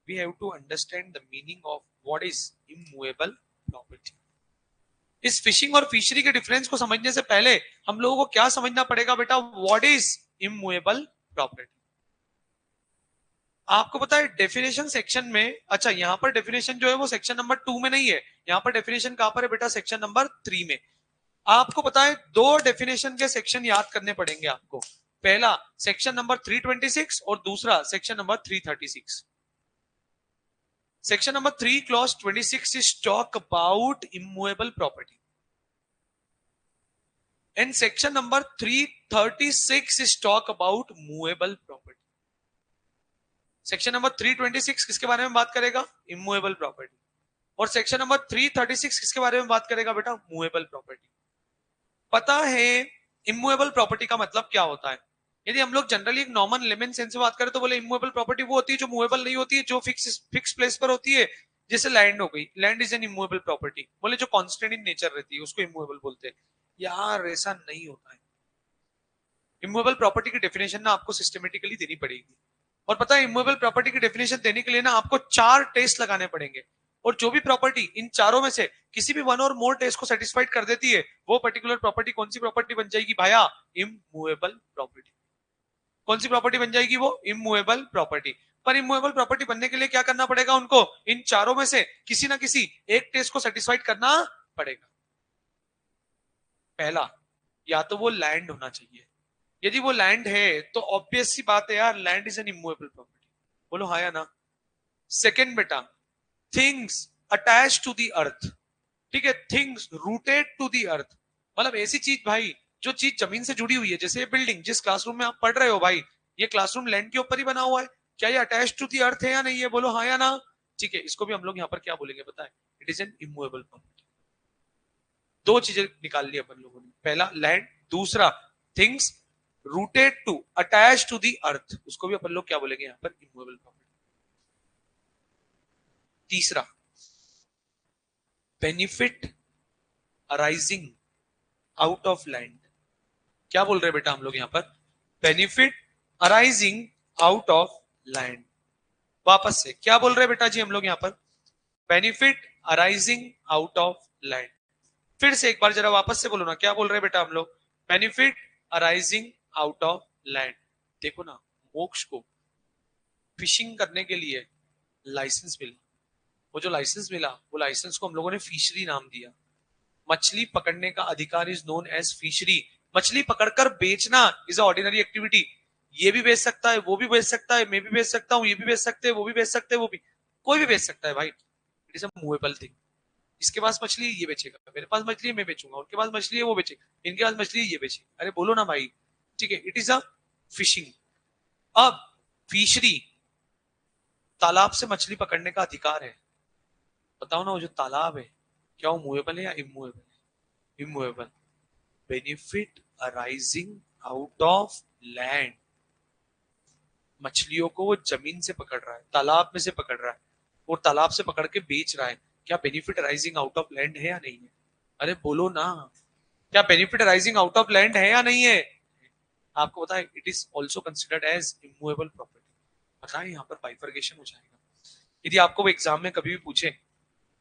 we have to understand the meaning of what is immovable property. इस फिशिंग और फिशरी के डिफरेंस को समझने से पहले हम लोगों को क्या समझना पड़ेगा बेटा? What is immovable property. आपको पता है डेफिनेशन सेक्शन में, अच्छा यहां पर डेफिनेशन जो है वो सेक्शन नंबर 2 में नहीं है, यहां पर डेफिनेशन कहां पर है बेटा? सेक्शन नंबर 3 में। आपको पता है दो डेफिनेशन के सेक्शन याद करने पड़ेंगे आपको। पहला सेक्शन नंबर 326 और दूसरा section number 336। Section number 3 clause 26 is talk about immovable property and section number 336 is talk about movable property। Section number 326 किसके बारे में बात करेगा? Immovable property. और सेक्शन नंबर 336 किसके बारे में बात करेगा बेटा? Movable property. पता है इमूवेबल प्रॉपर्टी का मतलब क्या होता है? यदि हम लोग जनरली एक नॉर्मल लेमन सेंस में बात करें तो बोले इमूवेबल प्रॉपर्टी वो होती है जो मूवेबल नहीं होती है, जो फिक्स प्लेस पर होती है, जैसे लैंड हो गई, land is an immovable property. बोले जो कांस्टेंट इन नेचर रहती है उसको इमूवेबल बोलते हैं। यार ऐसा नहीं होता है। इमूवेबल प्रॉपर्टी की डेफिनेशन ना आपको सिस्टमेटिकली देनी पड़ेगी। और पता है इमूवेबल प्रॉपर्टी की डेफिनेशन देने के लिए ना आपको 4 टेस्ट लगाने पड़ेंगे, और जो भी प्रॉपर्टी इन चारों में से किसी भी वन और मोर टेस्ट को सेटिस्फाइड कर देती है वो पर्टिकुलर प्रॉपर्टी कौन सी प्रॉपर्टी बन जाएगी भाया? Immovable property. कौन सी प्रॉपर्टी बन जाएगी वो? Immovable property. पर इमूवेबल प्रॉपर्टी बनने के लिए क्या करना पड़ेगा उनको? इन चारों में से किसी ना किसी एक टेस्ट को सेटिस्फाइड करना पड़ेगा। पहला, या तो वो लैंड होना चाहिए। यदि वो लैंड है तो ऑब्वियस सी बात है यार, land is an immovable property. बोलो हाँ या ना? सेकेंड बेटा, थिंग्स अटैच टू दी अर्थ। ठीक है, थिंग्स रूटेड टू दी अर्थ, मतलब ऐसी चीज भाई जो चीज जमीन से जुड़ी हुई है। जैसे ये बिल्डिंग जिस क्लासरूम में आप पढ़ रहे हो भाई, ये क्लासरूम लैंड के ऊपर ही बना हुआ है। क्या ये अटैच टू दी अर्थ है या नहीं है? बोलो हाँ या ना? ठीक है, इसको भी हम लोग यहाँ पर क्या बोलेंगे पता है? It is an immovable property. दो चीजें निकाल ली अपन लोगों ने, पहला लैंड, दूसरा things rooted to attach to the earth, उसको भी अपन लोग क्या बोलेंगे यहाँ पर? Immovable property. तीसरा, benefit arising out of land. क्या बोल रहे हैं बेटा हम लोग यहाँ पर? Benefit arising out of land. वापस से क्या बोल रहे हैं बेटा जी हम लोग यहाँ पर? Benefit arising out of land. फिर से एक बार जरा वापस से बोलो ना, क्या बोल रहे हैं बेटा हम लोग? Benefit arising out of land. देखो ना, मोक्ष को फिशिंग करने के लिए लाइसेंस मिला, वो जो लाइसेंस मिला वो लाइसेंस को हम लोगों ने फिशरी नाम दिया। मछली पकड़ने का अधिकार इज नोन एज फिशरी। मछली पकड़कर बेचना इज ऑर्डिनरी एक्टिविटी। ये भी बेच सकता है, वो भी बेच सकता है, मैं भी बेच सकता हूँ, ये भी बेच सकते हैं, वो भी बेच सकते हैं, वो भी, कोई भी बेच सकता है भाई। It is a movable thing. इसके पास मछली है ये बेचेगा, मेरे पास मछली है मैं बेचूंगा, उनके पास मछली है वो बेचेगा, इनके पास मछली है ये बेचेगा। अरे बोलो ना भाई, ठीक है, इट इज अ फिशिंग। अब फिशरी, तालाब से मछली पकड़ने का अधिकार है। बताओ ना, वो जो तालाब है क्या वो मूवेबल है या इमूवेबल है? Immovable. Benefit arising out of land, मछलियों को वो जमीन से पकड़ रहा है, तालाब में से पकड़ रहा है और तालाब से पकड़ के बेच रहा है। क्या benefit arising out of land है या नहीं है? अरे बोलो ना, क्या benefit arising out of land है या नहीं है? आपको पता है it is also considered as immovable property. पता है यहाँ पर बाइफर्केशन हो जाएगा। यदि आपको वो एग्जाम में कभी भी पूछे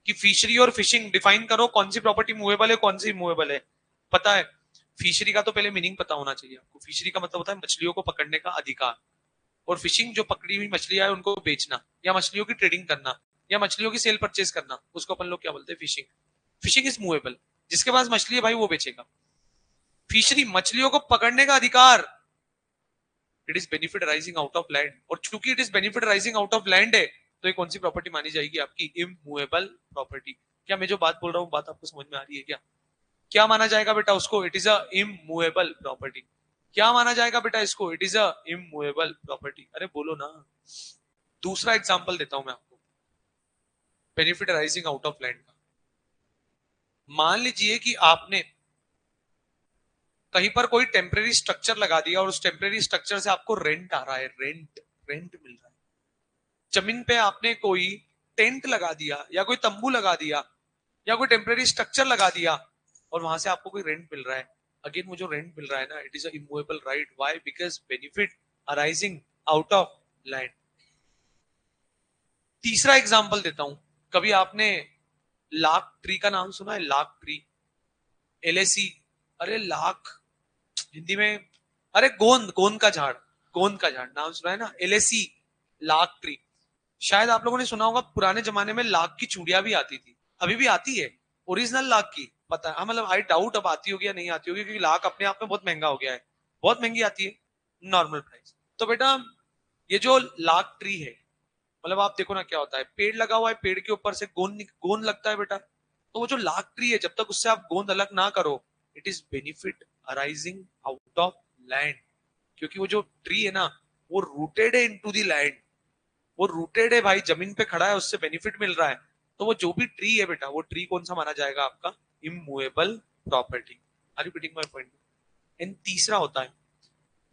कि फिशरी और फिशिंग डिफाइन करो, कौन सी प्रॉपर्टी मूवेबल है कौन सी इमूवेबल है, पता है फिशरी का तो पहले मीनिंग पता होना चाहिए आपको। फिशरी का मतलब होता है मछलियों को पकड़ने का अधिकार, और फिशिंग जो पकड़ी हुई मछलियां है उनको बेचना या मछलियों की ट्रेडिंग करना या मछलियों की सेल परचेज करना, उसको अपन लोग क्या बोलते हैं? फिशिंग। फिशिंग इज मूवेबल, जिसके पास मछली है भाई वो बेचेगा। फिशरी, मछलियों को पकड़ने का अधिकार, it is benefit rising out of land, और चूंकि it is benefit rising out of land है तो ये कौन सी प्रॉपर्टी मानी जाएगी? आपकी इमूवेबल प्रॉपर्टी। क्या मैं जो बात बोल रहा हूँ बात आपको समझ में आ रही है क्या? क्या माना जाएगा बेटा उसको? It is a immovable property. क्या माना जाएगा बेटा इसको? It is a immovable property. अरे बोलो ना। दूसरा एग्जांपल देता हूं मैं आपको benefit rising out of land का। मान लीजिए कि आपने कहीं पर कोई टेम्परेरी स्ट्रक्चर लगा दिया और उस टेम्परेरी स्ट्रक्चर से आपको रेंट आ रहा है, रेंट रेंट मिल रहा है। जमीन पे आपने कोई टेंट लगा दिया या कोई तंबू लगा दिया या कोई टेम्परेरी स्ट्रक्चर लगा दिया और वहां से आपको कोई रेंट मिल रहा है। अगेन वो जो रेंट मिल रहा है ना, it is a immovable right. Why? Because benefit arising out of land. तीसरा एग्जांपल देता हूं. कभी आपने लाख ट्री का नाम सुना है? Lakh tree, LAC. अरे लाख हिंदी में, अरे गोंद, गोंद का झाड़, गोंद का झाड़ नाम सुना है ना, एलएसी, लाख ट्री. शायद आप लोगों ने सुना होगा पुराने जमाने में लाख की चूड़ियां भी आती थी. अभी भी आती है ओरिजिनल लाख की, पता है, मतलब आई डाउट अब आती होगी या नहीं आती होगी, क्योंकि लाख अपने आप में बहुत महंगा हो गया है. बहुत महंगी आती है, नॉर्मल प्राइस. तो बेटा ये जो लाख ट्री है, मतलब आप देखो ना क्या होता है, पेड़ लगा हुआ है, पेड़ के ऊपर से गोंद गोंद लगता है बेटा. तो वो जो लाख ट्री है, जब तक उससे आप गोंद अलग ना करो, it is benefit arising out of land. क्योंकि वो जो ट्री है ना, वो रूटेड है इनटू द लैंड. वो रूटेड है भाई, जमीन पे खड़ा है, उससे बेनिफिट मिल रहा है. तो वो जो भी ट्री है बेटा, वो ट्री कौन सा माना जाएगा आपका? Immovable property. Are you getting my point? And तीसरा होता है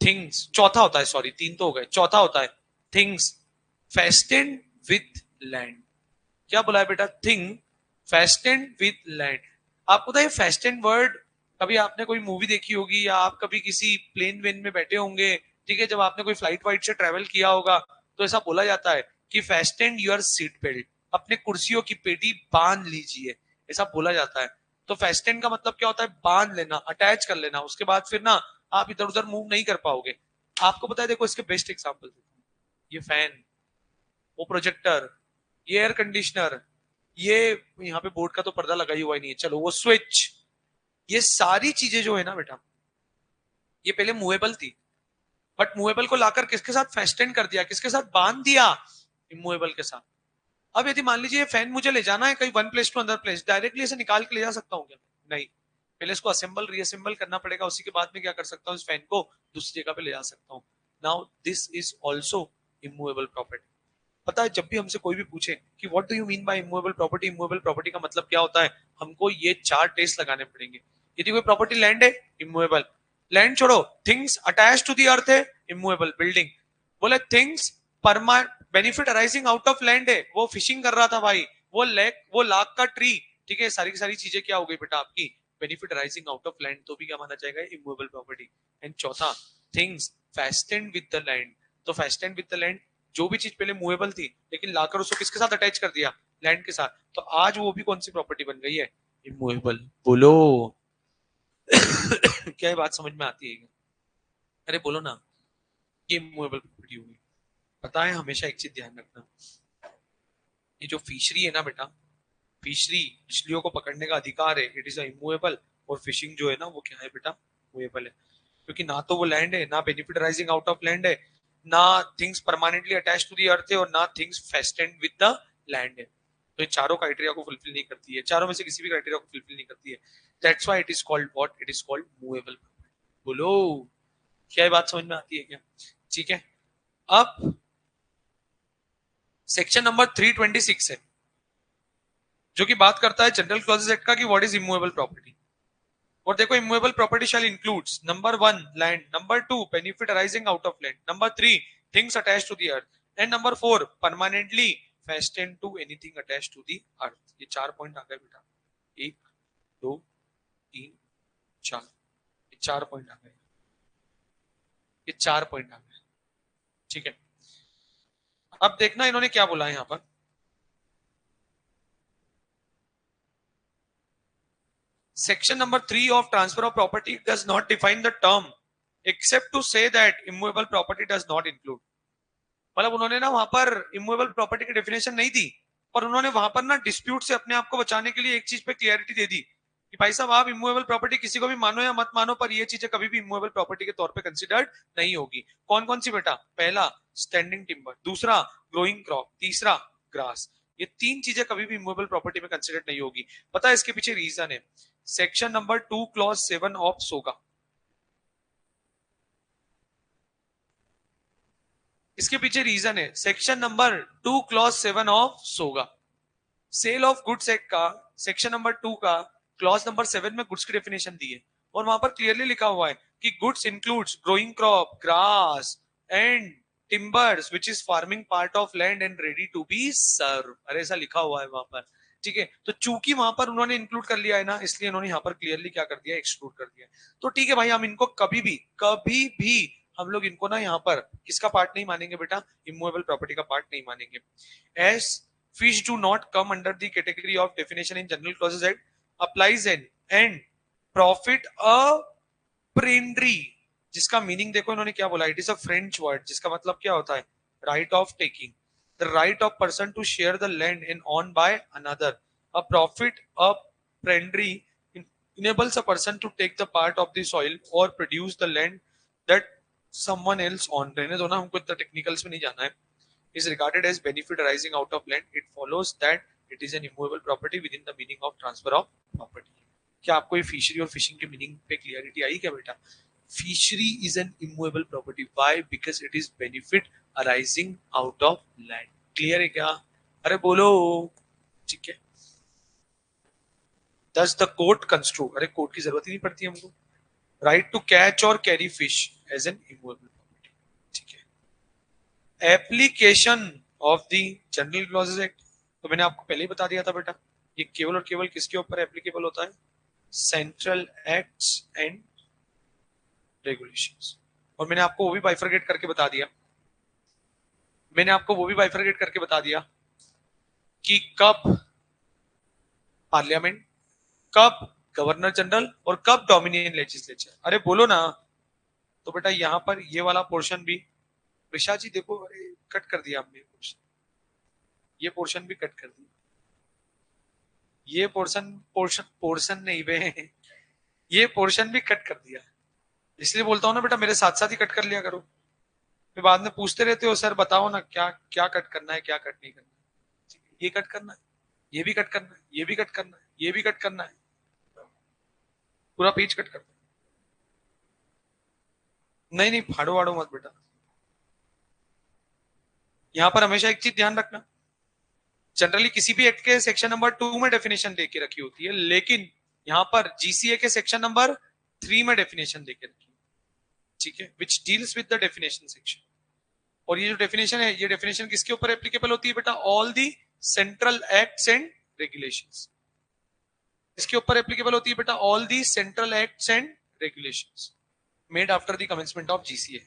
थिंग्स. चौथा होता है, सॉरी तीन तो हो गए, चौथा होता है थिंग्स फेस्टेंड विथ लैंड. क्या बोला है बेटा? Thing fastened with land. आपको तो ये फेस्टेंड वर्ड, कभी आपने कोई मूवी देखी होगी, या आप कभी किसी प्लेन वेन में बैठे होंगे, ठीक है, जब आपने कोई फ्लाइट वाइट से ट्रेवल किया होगा, तो ऐसा बोला जाता है कि फेस्टेंड योर सीट बेल्ट, अपने कुर्सियों की पेटी बांध लीजिए, ऐसा बोला जाता है. तो फेस्टेंड का मतलब क्या होता है? बांध लेना, अटैच कर लेना, उसके बाद फिर ना आप इधर उधर मूव नहीं कर पाओगे. आपको पता है, देखो इसके बेस्ट एग्जांपल, ये फैन, वो प्रोजेक्टर, ये एयर कंडीशनर, ये यहाँ पे बोर्ड का तो पर्दा लगा ही हुआ ही नहीं है, चलो वो स्विच, ये सारी चीजें जो है ना बेटा, ये पहले मूवेबल थी, बट मूवेबल को लाकर किसके साथ फेस्टेन कर दिया, किसके साथ बांध दिया? इमूवेबल के साथ. अब यदि मान लीजिए फैन मुझे ले जाना है कहीं one place to other place, directly ऐसे निकाल के ले जा सकता हूँ क्या? नहीं, पहले इसको असेंबल रीअसेंबल करना पड़ेगा, उसी के बाद में क्या कर सकता हूँ, इस फैन को दूसरी जगह पे ले जा सकता हूँ. Now this is also immovable property. पता है, जब भी हमसे कोई भी पूछे कि what do you mean by immovable property, immovable property का मतलब क्या होता है, हमको ये चार टेस्ट लगाने पड़ेंगे. यदि कोई प्रॉपर्टी लैंड है, इमूवेबल. लैंड छोड़ो, things attach to the earth है, इमूवेबल. बिल्डिंग, बोले थिंग्स परमा benefit arising out of land है, वो फिशिंग कर रहा था भाई, वो लेक, वो लाख का ट्री, ठीक है, सारी की सारी चीजें क्या हो गई बेटा आपकी? Benefit arising out of land, तो भी क्या माना जाएगा? Immovable property. एंड चौथा, things fastened with the land. तो फेस्टेंड विद द लैंड, जो भी चीज पहले मूवेबल थी, लेकिन लाकर उसको किसके साथ अटैच कर दिया? लैंड के साथ. तो आज वो भी कौन सी प्रॉपर्टी बन गई है? इमूवेबल. बोलो. क्या ये बात समझ में आती है? अरे बोलो ना, ये इमूवेबल प्रॉपर्टी होगी. पता है, हमेशा एक चीज ध्यान रखना, ये जो फिशरी है ना बेटा, फिशरी, मछलियों को पकड़ने का अधिकार है, इट इज इमूवेबल. और फिशिंग जो है ना, वो क्या है बेटा? मूवेबल है. क्योंकि ना तो वो लैंड है, ना benefit rising out of land है, ना things permanently attach to the earth है, और ना things fastened with the land है. तो ये चारों क्राइटेरिया को फुलफिल नहीं करती है, चारों में से किसी भी क्राइटेरिया को फुलफिल नहीं करती है. That's why it is called what? It is called movable. बोलो, क्या ये बात समझ में आती है क्या? ठीक है. अब सेक्शन नंबर 326 है, जो कि बात करता है जनरल क्लॉजेस एक्ट का, कि व्हाट इज इमूवेबल प्रॉपर्टी. और देखो, immovable property shall includes number 1 land, number 2 benefit arising out of land, number 3 things attached to the earth, and number 4 permanently fastened to anything attached to the earth. ये चार point आ गए बेटा, 1 2 3 4, ये चार point आ गए, ये चार पॉइंट आ गए. ठीक है. अब देखना इन्होंने क्या बोला है यहां पर. Section number 3 of transfer of property does not define the term except to say that immovable property does not include. मतलब उन्होंने ना वहां पर इमूवेबल प्रॉपर्टी की डेफिनेशन नहीं दी, पर उन्होंने वहां पर ना डिस्प्यूट से अपने आप को बचाने के लिए एक चीज पे क्लियरिटी दे दी कि भाई साहब, आप इमूवेबल प्रॉपर्टी किसी को भी मानो या मत मानो, पर ये चीजें कभी भी इमूवेबल प्रॉपर्टी के तौर पे कंसिडर्ड नहीं होगी. कौन कौन सी बेटा? पहला स्टैंडिंग टिम्बर, दूसरा ग्रोइंग क्रॉप, तीसरा ग्रास. ये तीन चीजें कभी भी इमूवेबल प्रॉपर्टी में कंसिडर्ड नहीं होगी. पता है इसके पीछे रीजन है. Section number 2 clause 7 of SOGA. इसके पीछे रीजन है, section number 2 clause 7 of SOGA. Sale of goods act का सेक्शन नंबर 2 का क्लॉज नंबर 7 में गुड्स की डेफिनेशन दी है, और वहां पर क्लियरली लिखा हुआ है कि goods includes growing crop, grass and timbers which is farming part of land and ready to be serve. अरे ऐसा लिखा हुआ है वहां पर. ठीक है, तो चूंकि वहां पर उन्होंने इंक्लूड कर लिया है ना, इसलिए उन्होंने यहाँ पर क्लियरली क्या कर दिया, एक्सक्लूड कर दिया। तो ठीक है भाई, हम इनको कभी भी हम लोग इनको ना यहाँ पर किसका पार्ट नहीं मानेंगे बेटा, इमूवेबल प्रॉपर्टी का पार्ट नहीं मानेंगे। S fish do not come under the category of definition in general clauses act applies and profit a prendry, जिसका मीनिंग देखो इन्होंने क्या बोला, it is a French word जिसका मतलब क्या होता है, right of taking, the right of person to share the land in on by another, a profit a prendre enables a person to take the part of the soil or produce the land that someone else own। रहने दो ना, हमको इतना technicals में नहीं जाना है। is regarded as benefit arising out of land, it follows that it is an immovable property within the meaning of transfer of property। क्या आपको ये फिशरी और फिशिंग के मीनिंग पे क्लियरिटी आई क्या बेटा? Fishery is an immovable property, why? Because it is benefit arising out of land. Clear है क्या? अरे बोलो। ठीक है, thus the court construe, अरे कोर्ट की जरूरत ही नहीं पड़ती हमको, राइट टू कैच और carry fish as an immovable property. ठीक है, application of the general clauses act, तो मैंने आपको पहले ही बता दिया था बेटा, ये केवल और केवल किसके ऊपर एप्लीकेबल होता है, सेंट्रल एक्ट्स एंड रेगुलेशंस। और मैंने आपको वो भी बाइफरगेट करके बता दिया, कि कब पार्लियामेंट, कब गवर्नर जनरल और कब डोमिनियन लेजिस्लेचर। अरे बोलो ना। तो बेटा यहां पर ये वाला पोर्शन भी, ऋषा जी देखो, अरे कट कर दिया हमने पोर्शन, ये पोर्शन भी कट कर दिया, ये पोर्शन नहीं बे, ये पोर्शन भी कट कर दिया। इसलिए बोलता हूं ना बेटा, मेरे साथ साथ ही कट कर लिया करो, फिर बाद में पूछते रहते हो सर बताओ ना क्या क्या कट करना है, क्या कट नहीं करना है। ये कट करना है, ये भी कट करना है, ये भी कट करना है, ये भी कट करना है, पूरा पेज कट करना है। नहीं नहीं, फाड़ो वाड़ो मत बेटा। यहां पर हमेशा एक चीज ध्यान रखना, जनरली किसी भी एक्ट के सेक्शन नंबर 2 में डेफिनेशन देके रखी होती है, लेकिन यहां पर जीसीए के सेक्शन नंबर 3 में डेफिनेशन देके रखी है। ठीक है, which deals with the definition section. और ये जो डेफिनेशन है, ये डेफिनेशन किसके ऊपर एप्लीकेबल होती है बेटा, all the central acts and regulations. इसके ऊपर एप्लीकेबल होती है बेटा, all the central acts and regulations made after the commencement of GCA,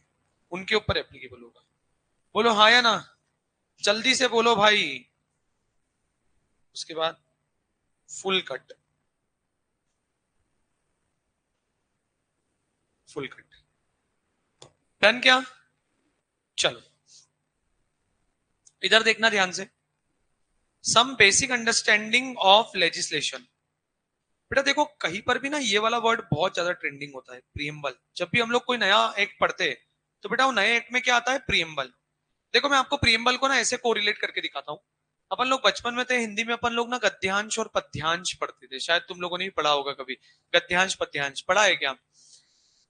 उनके ऊपर एप्लीकेबल होगा। बोलो हाँ या ना, जल्दी से बोलो भाई। उसके बाद full cut, full cut done क्या? चलो इधर देखना ध्यान से, some basic understanding of legislation. बेटा देखो कहीं पर भी ना ये वाला वर्ड बहुत ज्यादा ट्रेंडिंग होता है, प्रीएम्बल। जब भी हम लोग कोई नया एक्ट पढ़ते हैं तो बेटा वो नए एक्ट में क्या आता है, प्रीएम्बल। देखो मैं आपको प्रीएम्बल को ना ऐसे कोरिलेट करके दिखाता हूँ। अपन लोग बचपन में थे, हिंदी में अपन लोग ना गद्यांश और पद्यांश पढ़ते थे, शायद तुम लोगों ने भी पढ़ा होगा कभी, गद्यांश पद्यांश पढ़ा है क्या?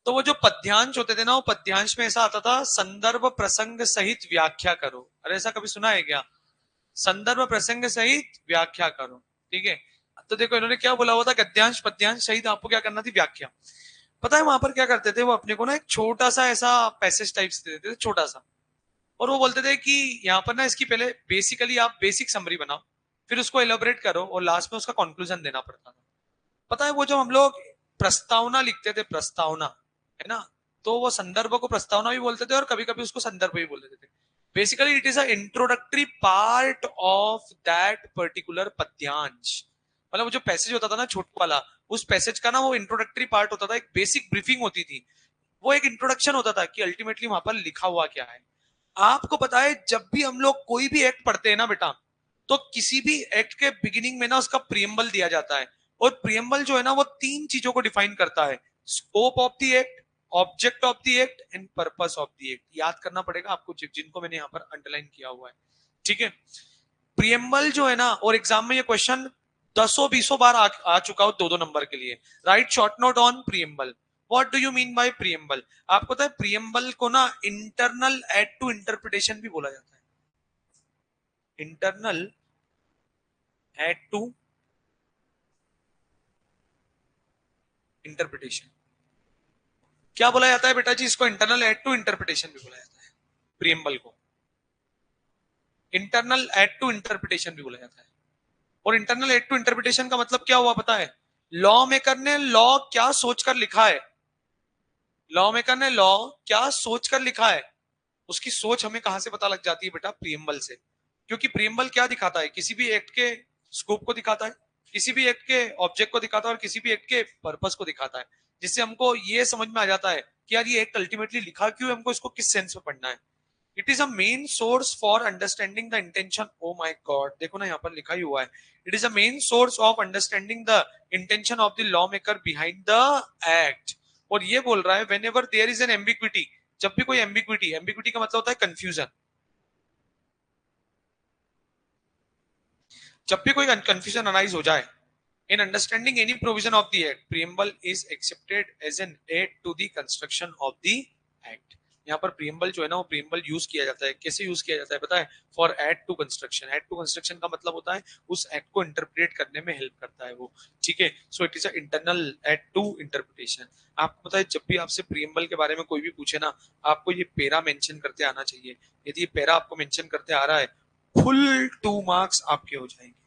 तो वो जो पद्यांश होते थे ना, वो पद्यांश में ऐसा आता था, संदर्भ प्रसंग सहित व्याख्या करो। अरे ऐसा कभी सुना है क्या, संदर्भ प्रसंग सहित व्याख्या करो। ठीक है, तो देखो इन्होंने क्या बोला हुआ था, गद्यांश पद्यांश सहित आपको क्या करना थी, व्याख्या। पता है वहां पर क्या करते थे, वो अपने को ना एक छोटा सा ऐसा पैसेज टाइप दे देते थे, छोटा सा, और वो बोलते थे कि यहाँ पर ना इसकी पहले बेसिकली आप बेसिक समरी बनाओ, फिर उसको एलोबरेट करो और लास्ट में उसका कंक्लूजन देना पड़ता था। पता है वो जो हम लोग प्रस्तावना लिखते थे, प्रस्तावना है ना, तो वो संदर्भ को प्रस्तावना भी बोलते थे और कभी कभी उसको संदर्भ भी बोल देते थे। Basically it is a introductory part of that particular पद्यांश। मतलब वो जो पैसेज होता था ना छोटू वाला, उस पैसेज का ना वो इंट्रोडक्टरी पार्ट होता था, एक बेसिक ब्रीफिंग होती थी, वो एक इंट्रोडक्शन होता था कि अल्टीमेटली वहां पर लिखा हुआ क्या है। आपको पता है जब भी हम लोग कोई भी एक्ट पढ़ते हैं ना बेटा, तो किसी भी एक्ट के बिगिनिंग में ना उसका प्रियम्बल दिया जाता है, और प्रियम्बल जो है ना वो तीन चीजों को डिफाइन करता है, scope of the act, object of the act and purpose of the act. याद करना पड़ेगा आपको, जिनको मैंने यहाँ पर अंडरलाइन किया हुआ है। ठीक है, प्रियम्बल जो है ना, और एग्जाम में ये क्वेश्चन दसों बीसों बार आ चुका हो, 2-2 नंबर के लिए। Right short note on preamble, what do you mean by preamble. आपको पता है प्रियम्बल को ना इंटरनल एड टू इंटरप्रिटेशन भी बोला जाता है, इंटरनल एड टू इंटरप्रिटेशन। क्या बोला जाता है बेटा जी इसको, इंटरनल एड टू इंटरप्रिटेशन भी बोला जाता है, प्रियम्बल को इंटरनल एड टू इंटरप्रिटेशन भी बोला जाता है। और इंटरनल एड टू इंटरप्रिटेशन का मतलब क्या हुआ पता है? लॉ मेकर ने लॉ क्या सोचकर लिखा है, लॉ मेकर ने लॉ क्या सोचकर लिखा है, उसकी सोच हमें कहां से पता लग जाती है बेटा? प्रीएम्बल से। क्योंकि प्रीएम्बल क्या दिखाता है? किसी भी एक्ट के स्कोप को दिखाता है, किसी भी एक्ट के ऑब्जेक्ट को दिखाता है और किसी भी एक्ट के पर्पस को दिखाता है, जिससे हमको ये समझ में आ जाता है कि यार ये एक्ट अल्टीमेटली लिखा क्यों है, हमको इसको किस सेंस में पढ़ना है। It is a main source for understanding the intention. Oh my god, देखो ना यहाँ पर लिखा ही हुआ है, it is a main source of understanding the intention of the law maker behind the act. और ये बोल रहा है whenever there is an ambiguity, जब भी कोई एम्बिग्विटी, एम्बिग्विटी का मतलब होता है कंफ्यूजन, जब भी कोई कंफ्यूजन अराइज हो जाए in understanding any provision of the act, preamble is accepted as an aid to the construction of the act. यहाँ पर प्रीएम्बल जो है ना, वो प्रीएम्बल यूज किया जाता है, कैसे यूज किया जाता है पता है? For aid to construction. Aid to construction का मतलब होता है उस एक्ट को इंटरप्रेट करने में हेल्प करता है वो, ठीक है। So it is a internal aid to interpretation. आपको पता है जब भी आपसे प्रीएम्बल के बारे में कोई भी पूछे ना, आपको ये पेरा मेंशन करते आना चाहिए। यदि ये पेरा आपको मेंशन करते आ रहा है, फुल 2 मार्क्स आपके हो जाएंगे।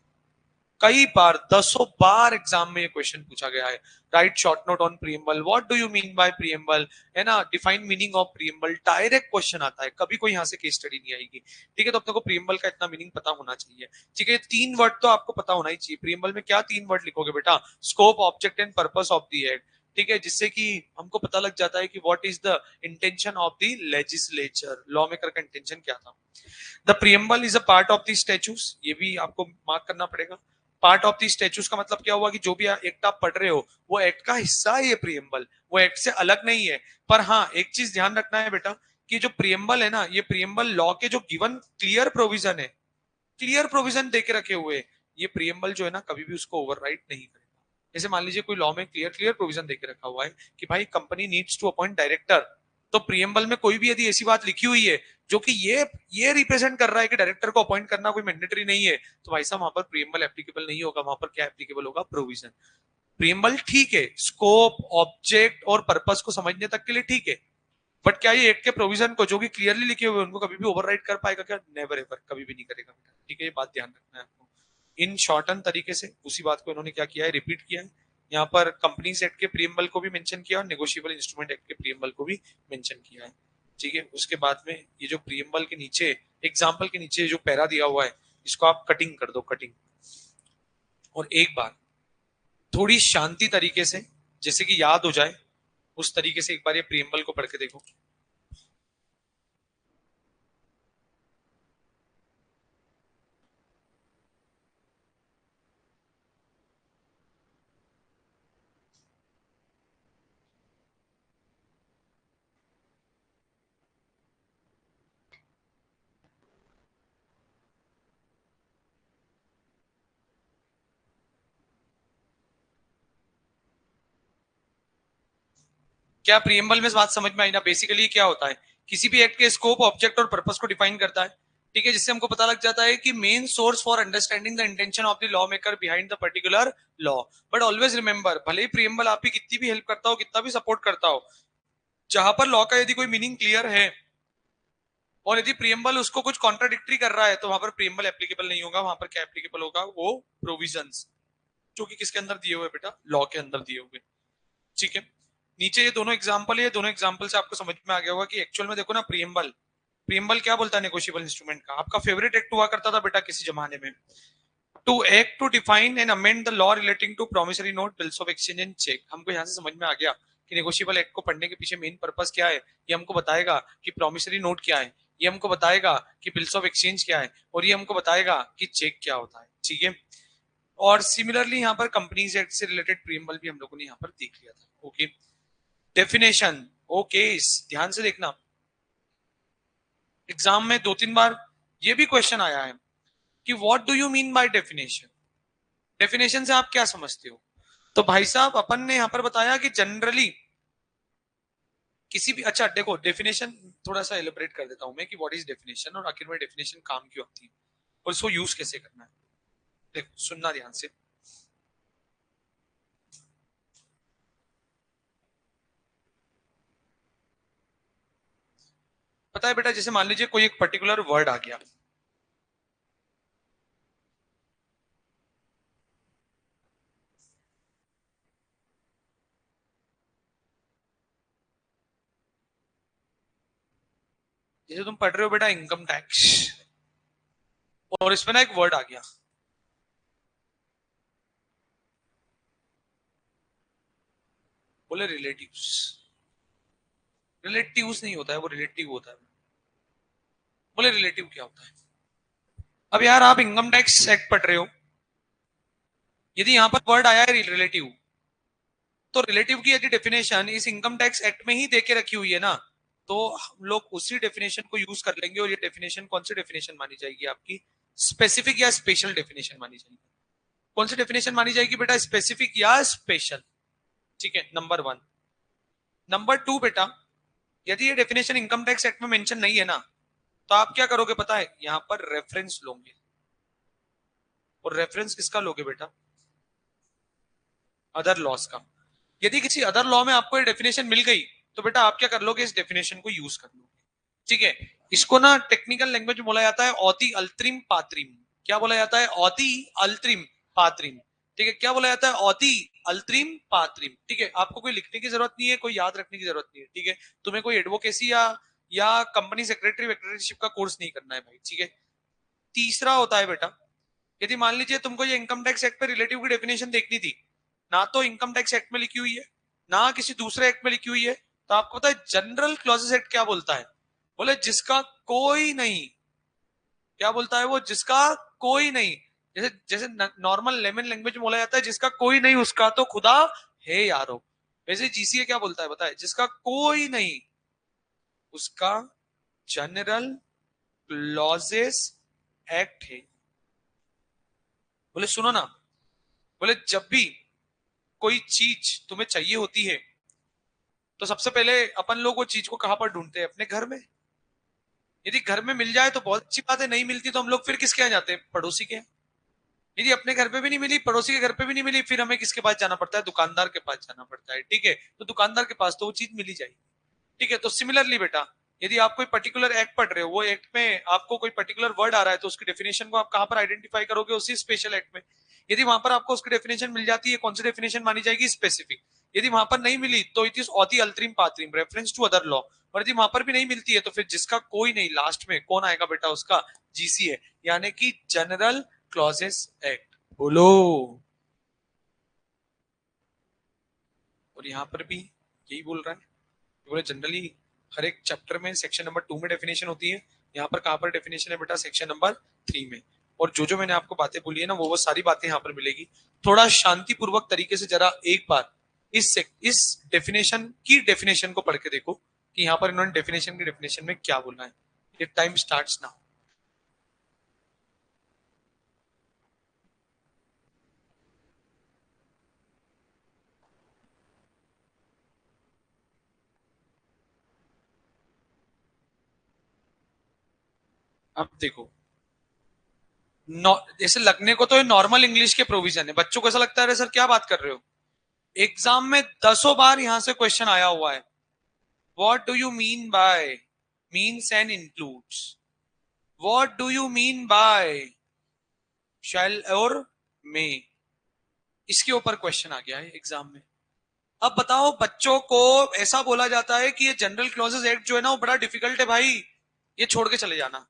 कई बार, दसों बार एग्जाम में ये क्वेश्चन पूछा गया है। Right short note on preamble, what do you mean by preamble, है ना, define meaning of preamble, direct question आता है, कभी कोई यहाँ से केस स्टडी नहीं आएगी, ठीक है। तो अपने को प्रीएम्बल का इतना मीनिंग पता होना चाहिए, ठीक है। 3 वर्ड तो आपको पता होना ही चाहिए प्रीएम्बल में। क्या 3 वर्ड लिखोगे बेटा? Scope, object and purpose of the act, ठीक है, जिससे कि हमको पता लग जाता है कि what is the intention of the legislature, law maker का इंटेंशन क्या था। The preamble is a part of the statues, ये भी आपको मार्क करना पड़ेगा। पार्ट ऑफ द स्टेचूस का मतलब क्या हुआ कि जो भी एक्ट आप पढ़ रहे हो वो एक्ट का हिस्सा है, ये प्रीएम्बल, वो एक्ट से अलग नहीं है। पर हाँ, एक चीज ध्यान रखना है बेटा, कि जो प्रीएम्बल है ना, ये प्रीएम्बल लॉ के जो गिवन क्लियर प्रोविजन है, क्लियर प्रोविजन देके रखे हुए, ये प्रीएम्बल जो है ना कभी भी उसको ओवरराइट नहीं करेगा। जैसे मान लीजिए कोई लॉ में क्लियर क्लियर प्रोविजन देके रखा हुआ है कि भाई company needs to appoint director, तो प्रीएम्बल में कोई भी यदि ऐसी बात लिखी हुई है जो कि ये रिप्रेजेंट कर रहा है कि डायरेक्टर को अपॉइंट करना कोई मैंडेटरी नहीं है, तो भाई साहब वहां पर प्रीएम्बल एप्लीकेबल नहीं होगा, वहां पर क्या एप्लीकेबल होगा? प्रोविजन। प्रीएम्बल ठीक है स्कोप, ऑब्जेक्ट और पर्पस को समझने तक के लिए ठीक है, बट क्या ये एक्ट के प्रोविजन को जो कि क्लियरली लिखे हुए उनको कभी भी ओवरराइड कर पाएगा क्या? नेवर एवर, कभी भी नहीं करेगा बेटा, ठीक है। ये बात ध्यान रखना है आपको। इन शॉर्टन तरीके से उसी बात को इन्होंने क्या किया है, रिपीट किया है। यहाँ पर कंपनीज एक्ट के प्रीएम्बल को भी मेंशन किया और नेगोशिएबल इंस्ट्रूमेंट एक्ट के प्रीएम्बल को भी मेंशन किया है, ठीक है। उसके बाद में ये जो प्रीएम्बल के नीचे, एग्जाम्पल के नीचे जो पैरा दिया हुआ है, इसको आप कटिंग कर दो, कटिंग। और एक बार थोड़ी शांति तरीके से, जैसे कि याद हो जाए उस तरीके से, एक बार ये प्रीएम्बल को पढ़ के देखो। क्या प्रीएम्बल में बात समझ में आई ना? बेसिकली क्या होता है, किसी भी एक्ट के स्कोप, ऑब्जेक्ट और पर्पस को डिफाइन करता है, ठीक है, जिससे हमको पता लग जाता है कि main source for understanding the intention of the law maker behind the particular law. But always remember, भले ही प्रीएम्बल आपकी कितनी भी हेल्प करता हो, कितना भी सपोर्ट करता हो, जहां पर लॉ का यदि कोई मीनिंग क्लियर है और यदि प्रीएम्बल उसको कुछ कॉन्ट्राडिक्टरी कर रहा है, तो वहां पर प्रीएम्बल एप्लीकेबल नहीं होगा, वहां पर क्या एप्लीकेबल होगा? वो प्रोविजंस, जो कि किसके अंदर दिए हुए बेटा? लॉ के अंदर दिए हुए, ठीक है। नीचे ये दोनों एग्जांपल है, दोनों एग्जांपल से आपको समझ में आ गया होगा कि एक्चुअल में देखो ना, प्रीएम्बल, प्रीएम्बल क्या बोलता है नेगोशिएबल इंस्ट्रूमेंट का? आपका फेवरेट एक्ट हुआ करता था बेटा किसी जमाने में, to act to define and amend the law relating to promissory note, bills of exchange and cheque. हमको यहाँ से समझ में आ गया कि नेगोशिएबल एक्ट को पढ़ने के पीछे मेन पर्पस क्या है। ये हमको बताएगा कि प्रोमिसरी नोट क्या है, ये हमको बताएगा कि बिल्स ऑफ एक्सचेंज क्या है, और ये हमको बताएगा कि चेक क्या होता है, ठीक है। और सिमिलरली यहाँ पर कंपनीज एक्ट से रिलेटेड प्रीएम्बल भी हम लोगों ने यहाँ पर देख लिया था, ओके। डेफिनेशन, ओके, ध्यान से देखना, एग्जाम में 2-3 बार ये भी क्वेश्चन आया है कि what do you mean by definition, definition से आप क्या समझते हो? तो भाई साहब अपन ने यहां पर बताया कि जनरली किसी भी, अच्छा देखो डेफिनेशन थोड़ा सा एलिब्रेट कर देता हूं मैं कि व्हाट इज डेफिनेशन और आखिर में डेफिनेशन काम क्यों आती है और इसको यूज कैसे करना है। देखो सुनना ध्यान से, पता है बेटा, जैसे मान लीजिए कोई एक पर्टिकुलर वर्ड आ गया, जैसे तुम पढ़ रहे हो बेटा इनकम टैक्स, और इसमें ना एक वर्ड आ गया, बोले रिलेटिव्स। रिलेटिव्स नहीं होता है, वो रिलेटिव होता है। बोले रिलेटिव क्या होता है? अब यार आप इनकम टैक्स एक्ट पढ़ रहे हो, यदि यहां पर वर्ड आया है रिलेटिव, तो रिलेटिव की यदि डेफिनेशन इस इनकम टैक्स एक्ट में ही देके रखी हुई है ना, तो हम लोग उसी डेफिनेशन को यूज कर लेंगे। और ये डेफिनेशन कौन सी डेफिनेशन मानी जाएगी आपकी? स्पेसिफिक या स्पेशल डेफिनेशन मानी जाएगी? कौन सी डेफिनेशन मानी जाएगी बेटा? स्पेसिफिक या स्पेशल? ठीक है, नंबर वन। नंबर टू बेटा, यदि ये डेफिनेशन इनकम टैक्स एक्ट में मेंशन नहीं है ना, तो आप क्या करोगे पता है? यहां पर रेफरेंस लोगे। और रेफरेंस किसका लोगे बेटा? अदर लॉस का। यदि किसी अदर लॉ में आपको ये डेफिनेशन मिल गई, तो बेटा आप क्या कर लोगे? इस डेफिनेशन को यूज कर लोगे। ठीक है, इसको ना टेक्निकल लैंग्वेज में बोला जाता है ऑति अल्त्रिम पात्रिम। क्या बोला जाता है? ऑति अल्त्रिम पात्रिम। ठीक है, क्या बोला जाता है? ऑति अल्त्रिम पात्रिम। ठीक है, आपको कोई लिखने की जरूरत नहीं है, कोई याद रखने की जरूरत नहीं है। ठीक है, तुम्हें कोई एडवोकेसी या कंपनी सेक्रेटरी वेक्रेटरीशिप का कोर्स नहीं करना है भाई। ठीक है, तीसरा होता है बेटा, यदि मान लीजिए तुमको ये इनकम टैक्स एक्ट पे रिलेटिव की डेफिनेशन देखनी थी, ना तो इनकम टैक्स एक्ट में लिखी हुई है, ना किसी दूसरे एक्ट में लिखी हुई है, तो आपको पता है जनरल क्लॉजेस एक्ट क्या बोलता है? बोले जिसका कोई नहीं। क्या बोलता है वो? जिसका कोई नहीं। जैसे जैसे नॉर्मल लेमन लैंग्वेज में बोला जाता है जिसका कोई नहीं उसका तो खुदा है यारो। वैसे जीसीए क्या बोलता है बताए? जिसका कोई नहीं उसका जनरल क्लॉजेस एक्ट है। बोले सुनो ना, बोले जब भी कोई चीज तुम्हें चाहिए होती है, तो सबसे पहले अपन लोग वो चीज को कहां पर ढूंढते हैं? अपने घर में। यदि घर में मिल जाए तो बहुत अच्छी बात है, नहीं मिलती तो हम लोग फिर किसके यहाँ जाते हैं? पड़ोसी के यहाँ। यदि अपने घर पे भी नहीं मिली, पड़ोसी के घर पे भी नहीं मिली, फिर हमें किसके पास जाना पड़ता है? दुकानदार के पास जाना पड़ता है। ठीक है, तो दुकानदार के पास तो वो चीज मिली जाएगी। ठीक है, तो सिमिलरली बेटा, यदि आप कोई पर्टिकुलर एक्ट पढ़ रहे हो, वो एक्ट में आपको कोई पर्टिकुलर वर्ड आ रहा है, तो उसकी डेफिनेशन को आप कहां पर आइडेंटिफाई करोगे? उसी स्पेशल एक्ट में। यदि वहां पर आपको उसकी डेफिनेशन मिल जाती है, कौन सी डेफिनेशन मानी जाएगी? स्पेसिफिक। यदि वहां पर नहीं मिली तो it is audi alteram partem, reference to other law. और यदि वहां पर भी नहीं मिलती है, तो फिर जिसका कोई नहीं, लास्ट में कौन आएगा बेटा? उसका जीसी है, यानी कि जनरल क्लॉजेस एक्ट। बोलो। और यहां पर भी यही बोल रहा है, बोले जनरली हर एक चैप्टर में सेक्शन नंबर 2 में डेफिनेशन होती है। यहाँ पर कहां पर डेफिनेशन है बेटा? सेक्शन नंबर 3 में। और जो जो मैंने आपको बातें बोली है ना, वो सारी बातें यहाँ पर मिलेगी। थोड़ा शांतिपूर्वक तरीके से जरा एक बार इस डेफिनेशन की डेफिनेशन को पढ़ के देखो कि यहाँ पर इन्होंने डेफिनेशन की डेफिनेशन में क्या बोला है। ये टाइम स्टार्ट्स नाउ। अब देखो, जैसे लगने को तो ये नॉर्मल इंग्लिश के प्रोविजन है, बच्चों को ऐसा लगता है अरे सर क्या बात कर रहे हो, एग्जाम में दसों बार यहां से क्वेश्चन आया हुआ है। What do you mean by means and includes? What do you mean by shall और may? इसके ऊपर क्वेश्चन आ गया है एग्जाम में। अब बताओ, बच्चों को ऐसा बोला जाता है कि ये जनरल क्लॉजेस एक्ट जो है ना, वो बड़ा डिफिकल्ट है भाई, ये छोड़ के चले जाना।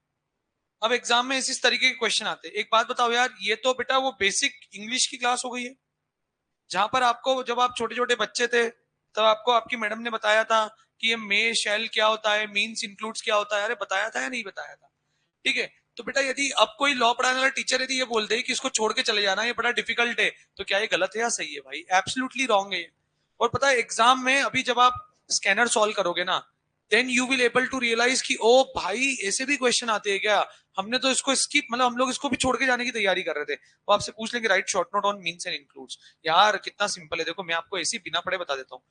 अब एग्जाम में इस तरीके के क्वेश्चन आते हैं। एक बात बताओ यार, ये तो बेटा वो बेसिक इंग्लिश की क्लास हो गई है, जहां पर आपको जब आप छोटे छोटे बच्चे थे तब आपको आपकी मैडम ने बताया था कि ये मे शेल क्या होता है, मीन्स इंक्लूड्स क्या होता है। अरे बताया था या नहीं बताया था? ठीक है, तो बेटा यदि अब कोई लॉ पढ़ाने वाला टीचर यदि ये बोल दे कि इसको छोड़ के चले जाना, ये बड़ा डिफिकल्ट है, तो क्या ये गलत है या सही है भाई? एब्सोल्युटली रॉन्ग है। और पता है एग्जाम में अभी जब आप स्कैनर सॉल्व करोगे ना, then you will able to realise कि ओ भाई ऐसे भी क्वेश्चन आते हैं क्या, हमने तो इसको स्किप, मतलब हम लोग इसको भी छोड़ के जाने की तैयारी कर रहे थे। वो आपसे पूछ लेंगे right short note on means and includes. यार कितना सिंपल है, देखो मैं आपको ऐसी बिना पढ़े बता देता हूँ।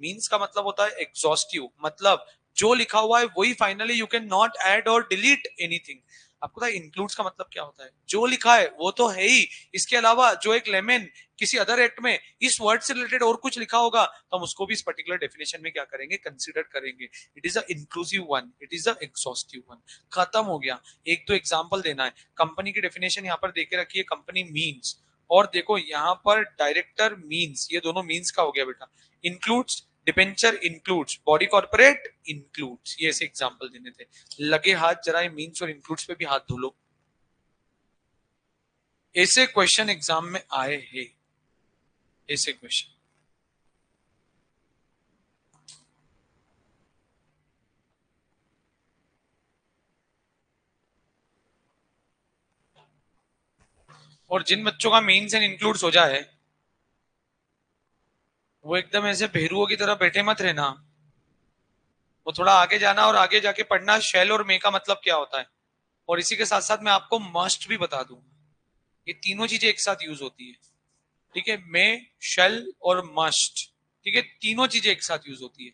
मीन्स का मतलब होता है एग्जॉस्टिव, मतलब जो लिखा हुआ है वही finally, you can not add और डिलीट एनीथिंग। आपको पता है इंक्लूड्स का मतलब क्या होता है? जो लिखा है वो तो है ही, इसके अलावा जो एक लेमन किसी अदर एक्ट में इस वर्ड से रिलेटेड और कुछ लिखा होगा, तो हम उसको भी इस पर्टिकुलर डेफिनेशन में क्या करेंगे? कंसीडर करेंगे। It is a inclusive one, it is a exhaustive one. खत्म हो गया। एक तो एग्जांपल देना है। कंपनी की डेफिनेशन यहाँ पर देके रखी है, कंपनी मीन्स। और देखो यहाँ पर डायरेक्टर मीन्स, ये दोनों मीन्स का हो गया बेटा। Includes डिपेंचर includes, body corporate includes, ये ऐसे एग्जांपल देने थे। लगे हाथ जरा मीन्स और इंक्लूड्स पे भी हाथ धो लो। ऐसे क्वेश्चन एग्जाम में आए हैं, ऐसे क्वेश्चन। और जिन बच्चों का मीन्स एंड इंक्लूड्स हो जाए वो एकदम ऐसे भेरुओं की तरह बैठे मत रहना, वो थोड़ा आगे जाना और आगे जाके पढ़ना शैल और मे का मतलब क्या होता है। और इसी के साथ साथ मैं आपको मस्ट भी बता दूंगा, ये तीनों चीजें एक साथ यूज होती है। ठीक है, मे, शैल और मस्ट, ठीक है, तीनों चीजें एक साथ यूज होती है,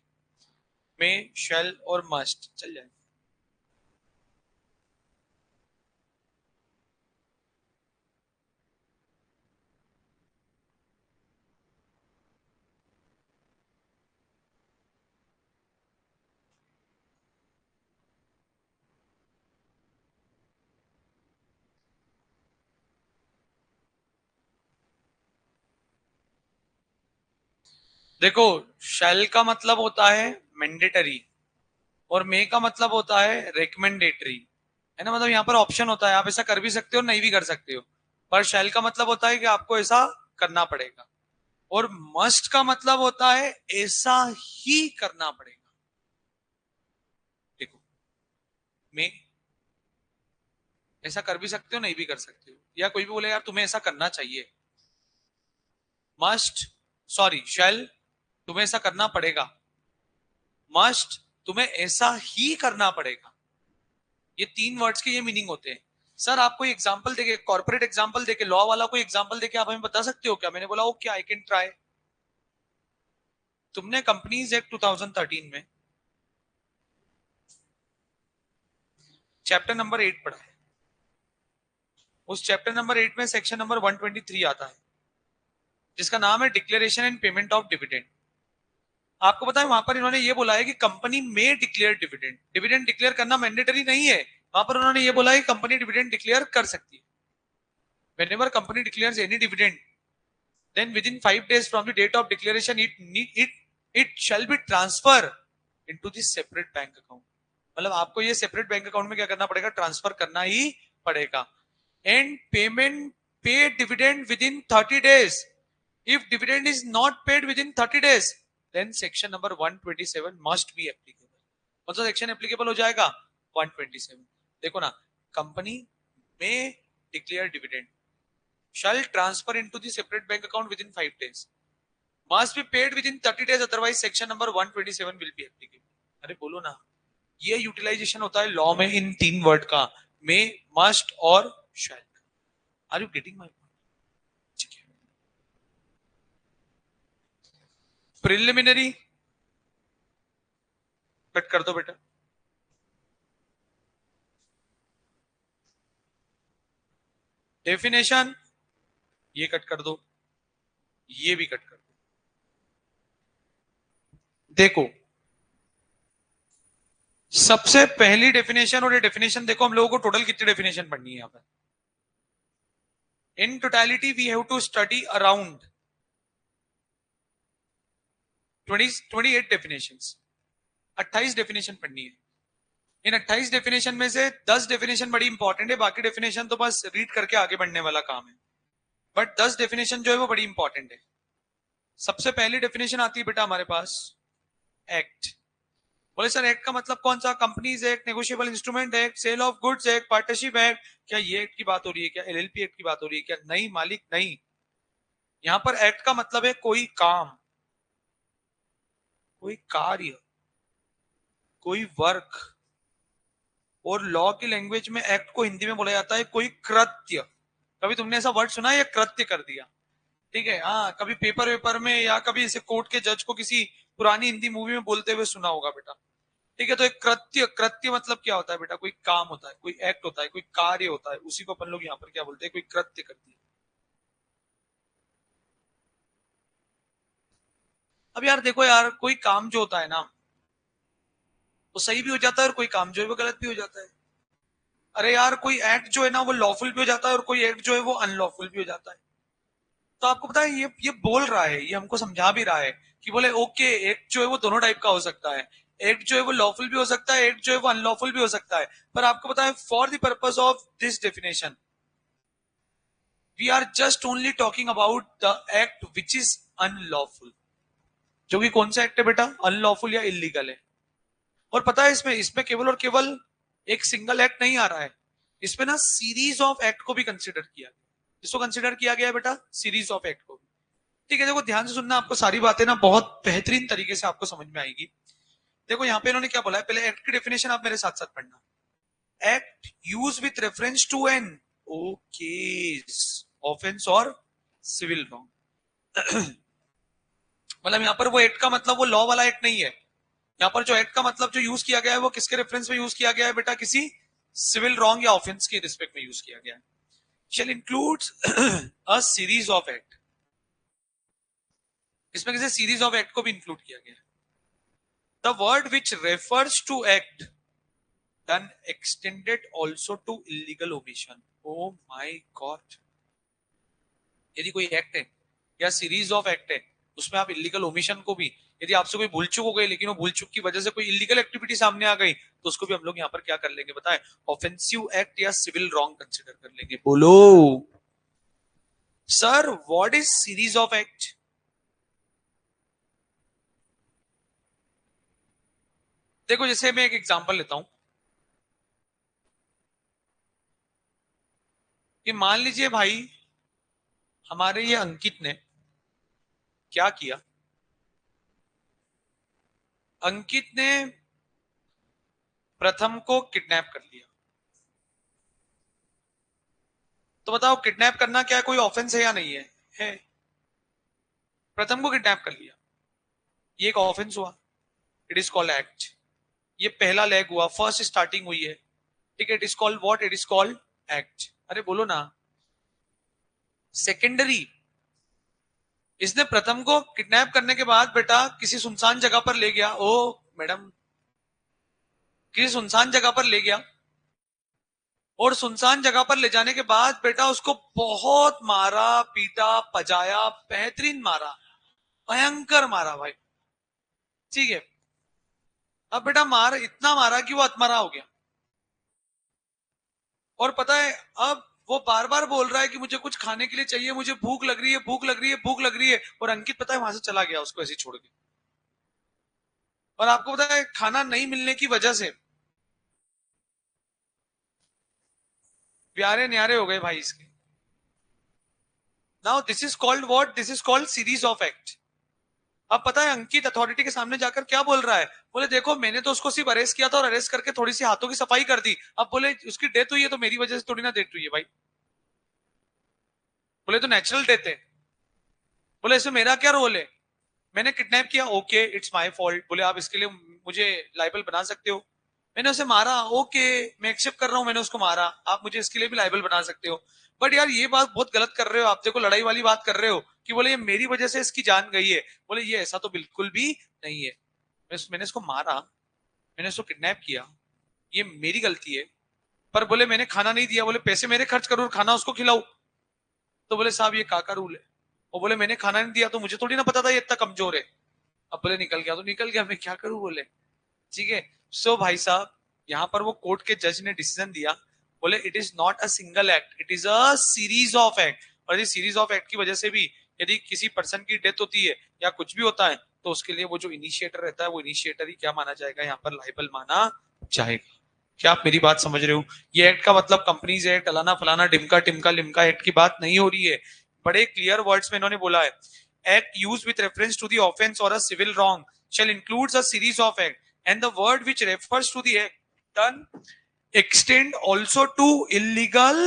मे, शैल और मस्ट, चल जाए। देखो, शैल का मतलब होता है मैंडेटरी और मे का मतलब होता है रिकमेंडेटरी, है ना, मतलब यहाँ पर ऑप्शन होता है, आप ऐसा कर भी सकते हो नहीं भी कर सकते हो। पर शैल का मतलब होता है कि आपको ऐसा करना पड़ेगा, और मस्ट का मतलब होता है ऐसा ही करना पड़ेगा। देखो, मे ऐसा कर भी सकते हो नहीं भी कर सकते हो, या कोई भी बोले यार तुम्हें ऐसा करना चाहिए। मस्ट, सॉरी शैल, तुम्हें ऐसा करना पड़ेगा। मस्ट, तुम्हें ऐसा ही करना पड़ेगा। ये तीन वर्ड्स के ये मीनिंग होते हैं। सर आप कोई एग्जांपल देके, कॉर्पोरेट एग्जांपल देके, लॉ वाला कोई एग्जांपल देके आप हमें बता सकते हो क्या? मैंने बोला ओके, आई कैन ट्राई। तुमने कंपनीज एक्ट 2013 में चैप्टर नंबर 8 पढ़ा है, उस चैप्टर नंबर 8 में सेक्शन नंबर 123 आता है जिसका नाम है declaration and payment of dividend. आपको पता है वहां पर इन्होंने ये बोला है कि कंपनी में डिक्लेयर डिविडेंड, डिविडेंड डिक्लेयर करना मैंडेटरी नहीं है। वहां पर उन्होंने ये बोला है कि कंपनी डिविडेंड डिक्लेयर कर सकती है। whenever company declares any dividend, then within 5 days from the date of declaration it shall be transferred into the separate bank account। मतलब आपको ये सेपरेट बैंक अकाउंट में क्या करना पड़ेगा, ट्रांसफर करना ही पड़ेगा। And payment, pay dividend within 30 days। If dividend is not paid within 30 days, then section number 127 must be applicable. कौन सा सेक्शन एप्लीकेबल हो जाएगा? 127। देखो ना, कंपनी में declare dividend shall transfer into the separate bank account within 5 days, must be paid within 30 days, otherwise section number 127 will be applicable। अरे बोलो ना, ये यूटिलाइजेशन होता है लॉ में इन तीन वर्ड का, मे, मस्ट और shall. Are you getting my point? ठीक है, प्रिलिमिनरी कट कर दो बेटा, डेफिनेशन ये कट कर दो, ये भी कट कर दो। देखो, सबसे पहली डेफिनेशन, और ये डेफिनेशन देखो हम लोगों को टोटल कितनी डेफिनेशन पढ़नी है यहाँ पर। In totality we have to study around 28 definitions, 28 definition पढ़नी है। इन 28 डेफिनेशन में से 10 डेफिनेशन बड़ी इंपॉर्टेंट है, बाकी डेफिनेशन तो बस रीड करके आगे बढ़ने वाला काम है। बट 10 डेफिनेशन जो है वो बड़ी इंपॉर्टेंट है। सबसे पहली डेफिनेशन आती है बेटा हमारे पास एक्ट। बोले सर एक्ट का मतलब कौन सा? Companies act, negotiable instrument act, sale of goods act, partnership act. क्या ये एक्ट की बात हो रही है? क्या एलएलपी एक्ट की बात हो रही है? क्या नहीं मालिक, नहीं। यहां पर एक्ट का मतलब है कोई काम, कोई कार्य, कोई वर्क। और लॉ की लैंग्वेज में एक्ट को हिंदी में बोला जाता है कोई कृत्य। कभी तुमने ऐसा वर्ड सुना है, या कृत्य कर दिया? ठीक है, हाँ, कभी पेपर वेपर में या कभी इसे कोर्ट के जज को किसी पुरानी हिंदी मूवी में बोलते हुए सुना होगा बेटा। ठीक है, तो एक कृत्य, कृत्य मतलब क्या होता है बेटा? कोई काम होता है, कोई एक्ट होता है, कोई कार्य होता है, उसी को अपन लोग यहाँ पर क्या बोलते हैं? कोई कृत्य कर दिया। अब यार देखो यार, कोई काम जो होता है ना वो सही भी हो जाता है, और कोई काम जो है वो गलत भी हो जाता है। अरे यार, कोई एक्ट जो है ना वो लॉफुल भी हो जाता है, और कोई एक्ट जो है वो अनलॉफुल भी हो जाता है। तो आपको पता है ये बोल रहा है, ये हमको समझा भी रहा है कि बोले ओके एक्ट जो है वो दोनों टाइप का हो सकता है, एक्ट जो है वो लॉफुल भी हो सकता है, एक्ट जो है वो अनलॉफुल भी हो सकता है। पर आपको पता है for the purpose of this definition we are just only talking about the act which is unlawful. जो कि कौन सा एक्ट है बेटा? अनलॉफुल या इलीगल है। और पता है इसमें इसमें केवल और केवल एक सिंगल एक्ट नहीं आ रहा है, इसमें ना सीरीज ऑफ एक्ट को भी कंसिडर किया गया। इसको कंसिडर किया गया है बेटा सीरीज ऑफ एक्ट को भी। ठीक है, देखो ध्यान से सुनना, आपको सारी बातें ना बहुत बेहतरीन तरीके से आपको समझ में आएगी। देखो यहाँ पे इन्होंने क्या बोला है, पहले एक्ट की डेफिनेशन आप मेरे साथ साथ पढ़ना। Act use with reference to an case offence और सिविल रॉन्ग। मतलब यहाँ पर वो एक्ट का मतलब वो लॉ वाला एक्ट नहीं है। यहाँ पर जो एक्ट का मतलब जो यूज किया गया है वो किसके रेफरेंस में यूज किया गया है बेटा? किसी सिविल रॉन्ग या ऑफेंस के रिस्पेक्ट में यूज किया गया है। Shall includes a series of act, इसमें किसी सीरीज ऑफ एक्ट को भी इंक्लूड किया गया है। The word which refers to act done extended also to illegal omission. Oh my God! यदि कोई एक्ट है या सीरीज ऑफ एक्ट है उसमें आप इलीगल ओमिशन को भी, यदि आपसे कोई भूल चूक हो गई लेकिन वो भूल चूक की वजह से कोई इलीगल एक्टिविटी सामने आ गई तो उसको भी हम लोग यहाँ पर क्या कर लेंगे बताएं? ऑफेंसिव एक्ट या सिविल रॉन्ग कंसिडर कर लेंगे। बोलो sir what is series of act? देखो जैसे मैं एक एग्जांपल लेता हूं कि मान लीजिए भाई हमारे ये अंकित ने क्या किया, अंकित ने प्रथम को किडनैप कर लिया। तो बताओ किडनैप करना क्या कोई ऑफेंस है या नहीं है? है। प्रथम को किडनैप कर लिया, ये एक ऑफेंस हुआ, इट इज कॉल्ड एक्ट। ये पहला लेग हुआ, फर्स्ट स्टार्टिंग हुई है, ठीक है, it is called what? It is called act. अरे बोलो ना। सेकेंडरी, इसने प्रथम को किडनैप करने के बाद बेटा किसी सुनसान जगह पर ले गया, ओ मैडम, किसी सुनसान जगह पर ले गया और सुनसान जगह पर ले जाने के बाद बेटा उसको बहुत मारा पीटा पजाया, बेहतरीन मारा, भयंकर मारा भाई। ठीक है, अब बेटा मार इतना मारा कि वो आत्मारा हो गया। और पता है अब वो बार बार बोल रहा है कि मुझे कुछ खाने के लिए चाहिए, मुझे भूख लग रही है, भूख लग रही है, भूख लग रही है। और अंकित पता है वहां से चला गया उसको ऐसे छोड़ के। और आपको पता है खाना नहीं मिलने की वजह से प्यारे न्यारे हो गए भाई इसके। Now this is called what? This is called series of act. अब पता है अंकित अथॉरिटी के सामने जाकर क्या बोल रहा है? बोले देखो मैंने तो उसको सिर्फ अरेस्ट किया था और अरेस्ट करके थोड़ी सी हाथों की सफाई कर दी। अब बोले उसकी डेथ हुई है तो मेरी वजह से थोड़ी ना डेथ हुई है भाई। बोले तो नेचुरल डेथ है। बोले इसमें मेरा क्या रोल है? मैंने किडनैप किया, ओके इट्स माय फॉल्ट, बोले आप इसके लिए मुझे लाइबल बना सकते हो। मैंने उसे मारा, ओके मैं एक्सेप्ट कर रहा हूं मैंने उसको मारा, आप मुझे इसके लिए भी लाइबल बना सकते हो। बट यार ये बात बहुत गलत कर रहे हो आप, देखो लड़ाई वाली बात कर रहे हो कि बोले ये मेरी वजह से इसकी जान गई है। बोले ये ऐसा तो बिल्कुल भी नहीं है, मैंने इसको मारा, मैंने इसको किडनैप किया, ये मेरी गलती है। पर बोले मैंने खाना नहीं दिया, बोले पैसे मेरे खर्च करो और खाना उसको खिलाओ। तो बोले साहब ये काका रूल है। और बोले मैंने खाना नहीं दिया तो मुझे थोड़ी ना पता था ये इतना कमजोर है। अब बोले निकल गया तो निकल गया, मैं क्या करूं बोले। ठीक है, सो भाई साहब यहाँ पर वो कोर्ट के जज ने डिसीजन दिया, बोले it is not a single act, it is a series of act. और इस सीरीज ऑफ एक्ट की वजह से भी यदि किसी पर्सन की डेथ होती है या कुछ भी होता है तो उसके लिए वो जो इनिशिएटर रहता है वो इनिशिएटर ही क्या माना जाएगा? यहाँ पर लाइबल माना जाएगा। क्या आप मेरी बात समझ रहे हो? ये एक्ट का मतलब कंपनीज एक्ट अलाना फलाना डिमका टिमका लिमका एक्ट की बात नहीं हो रही है। बड़े क्लियर वर्ड्स में इन्होंने बोला है, act used with reference to the offence और a civil wrong shall includes a series of act and the word which refers to the act done extend also to illegal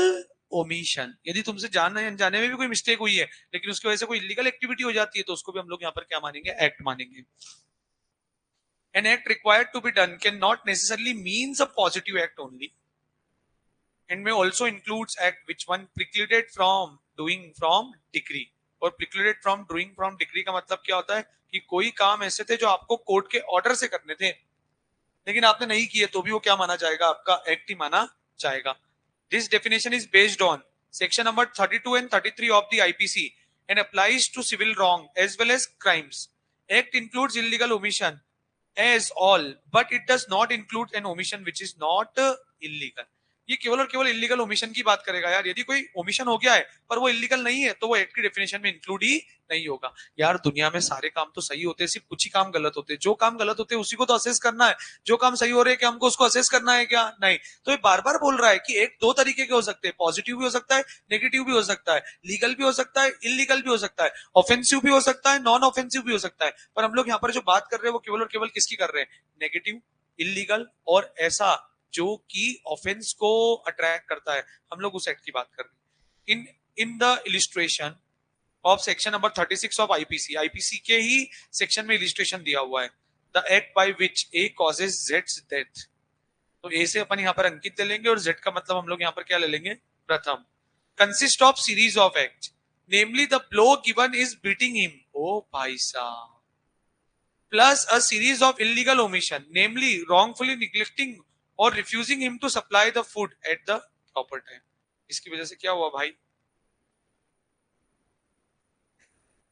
omission। यदि तुमसे जानने अनजाने में भी कोई मिस्टेक हुई है लेकिन उसकी वजह से कोई इलीगल एक्टिविटी हो जाती है तो उसको भी हम लोग यहाँ पर क्या मानेंगे? एक्ट मानेंगे। An act required to be done cannot necessarily means a positive act only and may also includes act which one precluded from doing from decree। और precluded from doing from decree का मतलब क्या होता है कि कोई काम ऐसे थे जो आपको कोर्ट के ऑर्डर से करने थे लेकिन आपने नहीं किए तो भी वो क्या माना जाएगा? आपका एक्ट ही माना जाएगा। This definition is based on section number 32 and 33 of the IPC and applies to civil wrong as well as crimes. Act includes illegal omission as all, but it does not include an omission which is not illegal. ये केवल और केवल illegal omission की बात करेगा यार. यदि कोई ओमिशन हो गया है पर वो इलीगल नहीं है तो वो एक्ट की डेफिनेशन में इंक्लूड ही नहीं होगा. यार दुनिया में सारे काम तो सही होते हैं, सिर्फ कुछ ही काम गलत होते हैं. जो काम गलत होते हैं उसी को तो असेस करना है. जो काम सही हो रहे हैं क्या हमको उसको असेस करना है क्या? नहीं. तो ये बार बार बोल रहा है कि एक दो तरीके के हो सकते हैं, पॉजिटिव भी हो सकता है, नेगेटिव भी हो सकता है, लीगल भी हो सकता है, इलीगल भी हो सकता है, ऑफेंसिव भी हो सकता है, नॉन ऑफेंसिव भी हो सकता है. पर हम लोग यहाँ पर जो बात कर रहे हैं वो केवल और केवल किसकी कर रहे हैं? नेगेटिव, इलीगल और ऐसा जो कि ऑफेंस को अट्रैक्ट करता है. हम लोग उस एक्ट की बात कर रहे हैं. In the illustration of section number 36 of IPC, IPC के ही सेक्शन में इलिस्ट्रेशन दिया हुआ है. The act by which A causes Jades death. तो ए से अपन यहाँ पर अंकित ले लेंगे और जेड का मतलब हम लोग यहाँ पर क्या ले लेंगे? प्रथम. Consist of series of act, namely the blow given is beating him. ओ भाई साहब. Plus a series of illegal omission, namely wrongfully neglecting or refusing him to supply the food at the proper time. इसकी वजह से क्या हुआ भाई?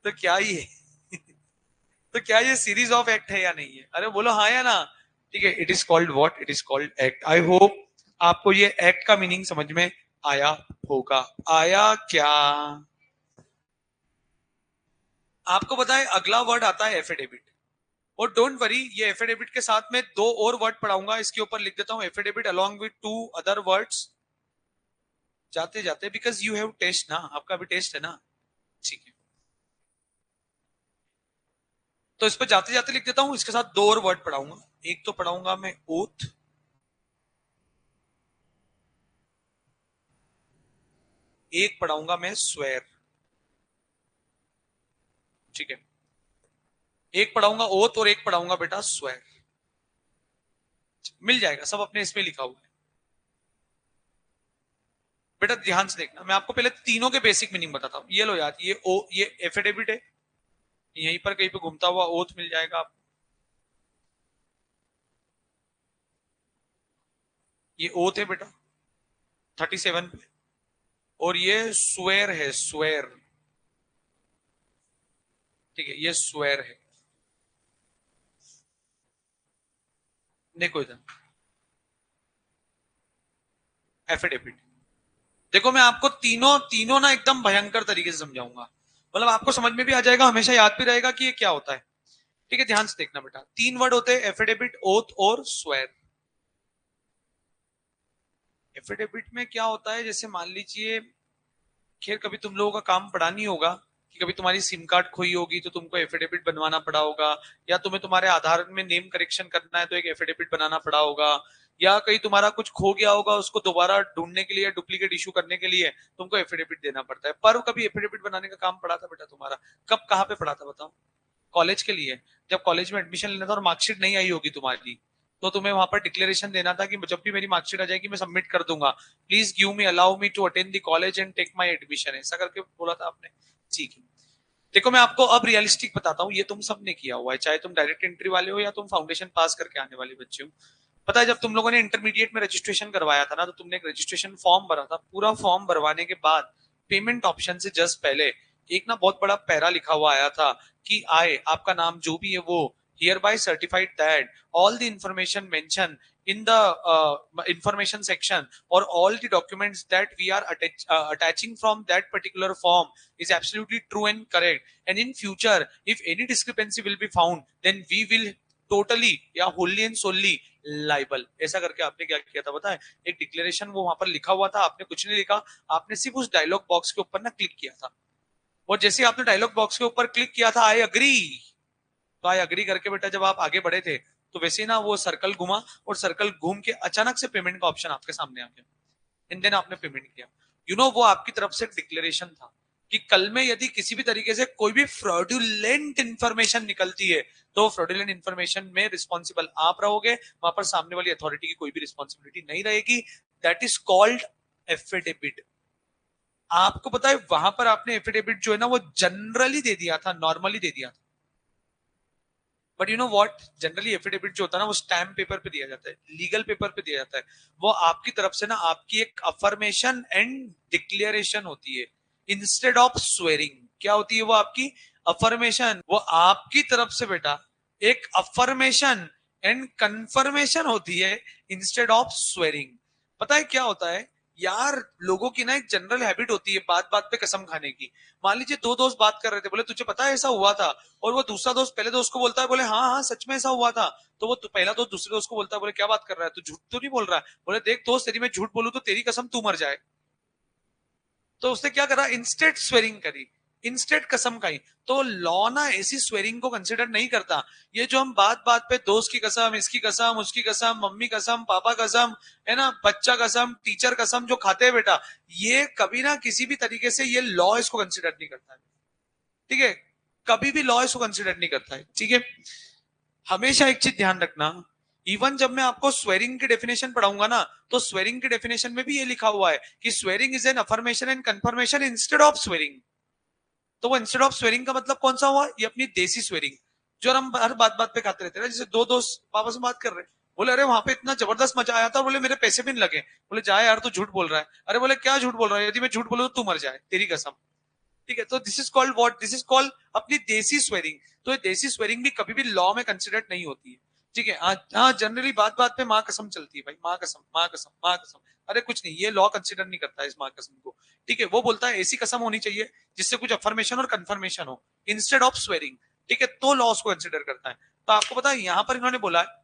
तो क्या ये तो क्या ये सीरीज ऑफ एक्ट है या नहीं है? अरे बोलो हाँ या ना. ठीक है. It is called what? It is called act. I hope आपको ये एक्ट का मीनिंग समझ में आया होगा. आया क्या? आपको पता है अगला वर्ड आता है एफिडेविट. और डोंट वरी, ये एफिडेविट के साथ में दो और वर्ड पढ़ाऊंगा. इसके ऊपर लिख देता हूं affidavit along with two other words जाते जाते, बिकॉज यू हैव टेस्ट ना. आपका भी टेस्ट है ना. ठीक है. तो इस पर जाते जाते लिख देता हूं. इसके साथ दो और वर्ड पढ़ाऊंगा. एक तो पढ़ाऊंगा मैं ओथ, एक पढ़ाऊंगा मैं स्वेर. ठीक है. एक पढ़ाऊंगा ओथ और एक पढ़ाऊंगा बेटा स्वेर. मिल जाएगा, सब अपने इसमें लिखा हुआ है. बेटा ध्यान से देखना, मैं आपको पहले तीनों के बेसिक मीनिंग बताता हूं. ये लो यार, ये एफिडेविट है. यहीं पर कहीं पे घूमता हुआ ओथ मिल जाएगा आपको. ये ओथ है बेटा 37 पे. और ये स्वेर है, स्वेर. ठीक है. ये स्वेर है. देखो इधर एफिडेविट. देखो मैं आपको तीनों तीनों ना एकदम भयंकर तरीके से समझाऊंगा. मतलब आपको समझ में भी आ जाएगा, हमेशा याद भी रहेगा कि ये क्या होता है. ठीक है. ध्यान से देखना बेटा. तीन वर्ड होते हैं एफिडेविट, ओथ और स्वेर. एफिडेविट में क्या होता है, जैसे मान लीजिए, खैर कभी तुम लोगों का काम पड़ा नहीं होगा कि कभी तुम्हारी सिम कार्ड खोई होगी तो तुमको एफिडेविट बनवाना पड़ा होगा, या तुम्हें तुम्हारे आधार में नेम करेक्शन करना है तो एक एफिडेविट बनाना पड़ा होगा, या कहीं तुम्हारा कुछ खो गया होगा उसको दोबारा ढूंढने के लिए, डुप्लीकेट इशू करने के लिए तुमको एफिडेविट देना पड़ता है. पर कभी एफिडेविट बनाने का काम पड़ा था बेटा तुम्हारा? कब, कहाँ पे पड़ा था बताओ? कॉलेज के लिए. जब कॉलेज में एडमिशन लेना था और मार्कशीट नहीं आई होगी तुम्हारी, तो तुम्हें वहां पर डिक्लेरेशन देना था कि जब भी मेरी मार्कशीट आ जाएगी मैं सबमिट कर दूंगा. Please give me, allow me to attend the college and take my admission. ऐसा करके बोला था आपने. ठीक है. देखो मैं आपको अब रियलिस्टिक बताता हूँ. ये तुम सबने किया हुआ है, चाहे तुम डायरेक्ट एंट्री वाले हो या तुम फाउंडेशन पास करके आने वाले बच्चे हो. पता है जब तुम लोगों ने इंटरमीडिएट में रजिस्ट्रेशन करवाया था ना, तो तुमने एक रजिस्ट्रेशन फॉर्म भरा था. पूरा फॉर्म भरवाने के बाद पेमेंट ऑप्शन से जस्ट पहले एक ना बहुत बड़ा पैरा लिखा हुआ आया था कि आए आपका नाम जो भी है वो hereby certified that all the information mentioned in the information section or all the documents that we are attaching from that particular form is absolutely true and correct, and in future if any discrepancy will be found then we will totally या wholly and solely liable. ऐसा करके आपने क्या किया था पता है? एक डिक्लेरेशन वो वहां पर लिखा हुआ था. आपने कुछ नहीं लिखा, आपने सिर्फ उस डायलॉग बॉक्स के ऊपर ना क्लिक किया था. और जैसे आपने डायलॉग बॉक्स के ऊपर क्लिक किया था आई अग्री, तो आई अग्री करके बेटा जब आप आगे बढ़े थे तो वैसे ही ना वो सर्कल घुमा और सर्कल घूम के अचानक से पेमेंट का ऑप्शन आपके सामने आ गया. एंड देन आपने पेमेंट किया. यू नो वो आपकी तरफ से डिक्लेरेशन था कि कल में यदि किसी भी तरीके से कोई भी फ्रॉडुलेंट इंफॉर्मेशन निकलती है तो फ्रॉडुलेंट इंफॉर्मेशन में रिस्पॉन्सिबल आप रहोगे, वहां पर सामने वाली अथॉरिटी की कोई भी रिस्पॉन्सिबिलिटी नहीं रहेगी. That is called affidavit. आपको पता है वहां पर आपने एफिडेविट जो है ना वो जनरली दे दिया था, नॉर्मली दे दिया था. But you know what, generally affidavit जो होता है ना वो स्टैम्प पेपर पे दिया जाता है, लीगल पेपर पे दिया जाता है. वो आपकी तरफ से ना आपकी एक अफर्मेशन एंड डिक्लेरेशन होती है इंस्टेड ऑफ स्वेरिंग. क्या होती है वो आपकी अफर्मेशन, वो आपकी तरफ से बेटा एक अफर्मेशन एंड कंफर्मेशन होती है इंस्टेड ऑफ स्वेरिंग। पता है क्या होता है यार, लोगों की ना एक जनरल हैबिट होती है बात बात पे कसम खाने की। मान लीजिए दो दोस्त बात कर रहे थे, बोले तुझे पता है ऐसा हुआ था, और वो दूसरा दोस्त पहले दोस्त को बोलता है, बोले हाँ हाँ सच में ऐसा हुआ था, तो वो पहला दोस्त दूसरे दोस्त को बोलता है, बोले क्या बात कर रहा है तू, झूठ तो नहीं बोल रहा है, बोले देख दोस्त तेरी मैं झूठ बोलूं तो तेरी कसम तू मर जाए। तो उसने क्या करा, इंस्टेड स्वेरिंग करी, इंस्टेड कसम खाई। तो लॉ ना ऐसी स्वेरिंग को कंसिडर नहीं करता। ये जो हम बात बात पे दोस्त की कसम, इसकी कसम, उसकी कसम, मम्मी कसम, पापा कसम, है ना, बच्चा कसम, टीचर कसम जो खाते हैं बेटा, ये कभी ना किसी भी तरीके से ये लॉ इसको कंसिडर नहीं करता है। ठीक है, कभी भी लॉ इसको कंसिडर नहीं करता है। ठीक है, हमेशा एक चीज ध्यान रखना, इवन जब मैं आपको स्वेरिंग की डेफिनेशन पढ़ाऊंगा ना, तो स्वेरिंग की डेफिनेशन में भी ये लिखा हुआ है कि swearing is an affirmation and confirmation instead of swearing. तो वो इंस्टेड ऑफ स्वेरिंग का मतलब कौन सा हुआ, ये अपनी देसी स्वेरिंग जो हम हर बात बात पे खाते रहते हैं। जैसे दो दोस्त पापा से बात कर रहे हैं, बोले अरे वहां पे इतना जबरदस्त मजा आया था, बोले मेरे पैसे भी नहीं लगे, बोले जा यार तू झूठ बोल रहा है, अरे बोले क्या झूठ बोल रहा है, यदि मैं झूठ बोलूं तो तू मर जाए तेरी कसम। ठीक है, तो this is called what, this is called अपनी देसी स्वेरिंग। तो ये देसी स्वेरिंग भी कभी भी लॉ में कंसिडर्ड नहीं होती है। ठीक है, हाँ जनरली बात बात पे माँ कसम चलती है भाई, माँ कसम, माँ कसम, माँ कसम, अरे कुछ नहीं, ये लॉ कंसिडर नहीं करता है इस माँ कसम को। ठीक है, वो बोलता है ऐसी कसम होनी चाहिए जिससे कुछ अफर्मेशन और कंफर्मेशन हो इंस्टेड ऑफ स्वेरिंग। ठीक है, तो लॉस को कंसिडर करता है। तो आपको पता है यहाँ पर इन्होंने बोला है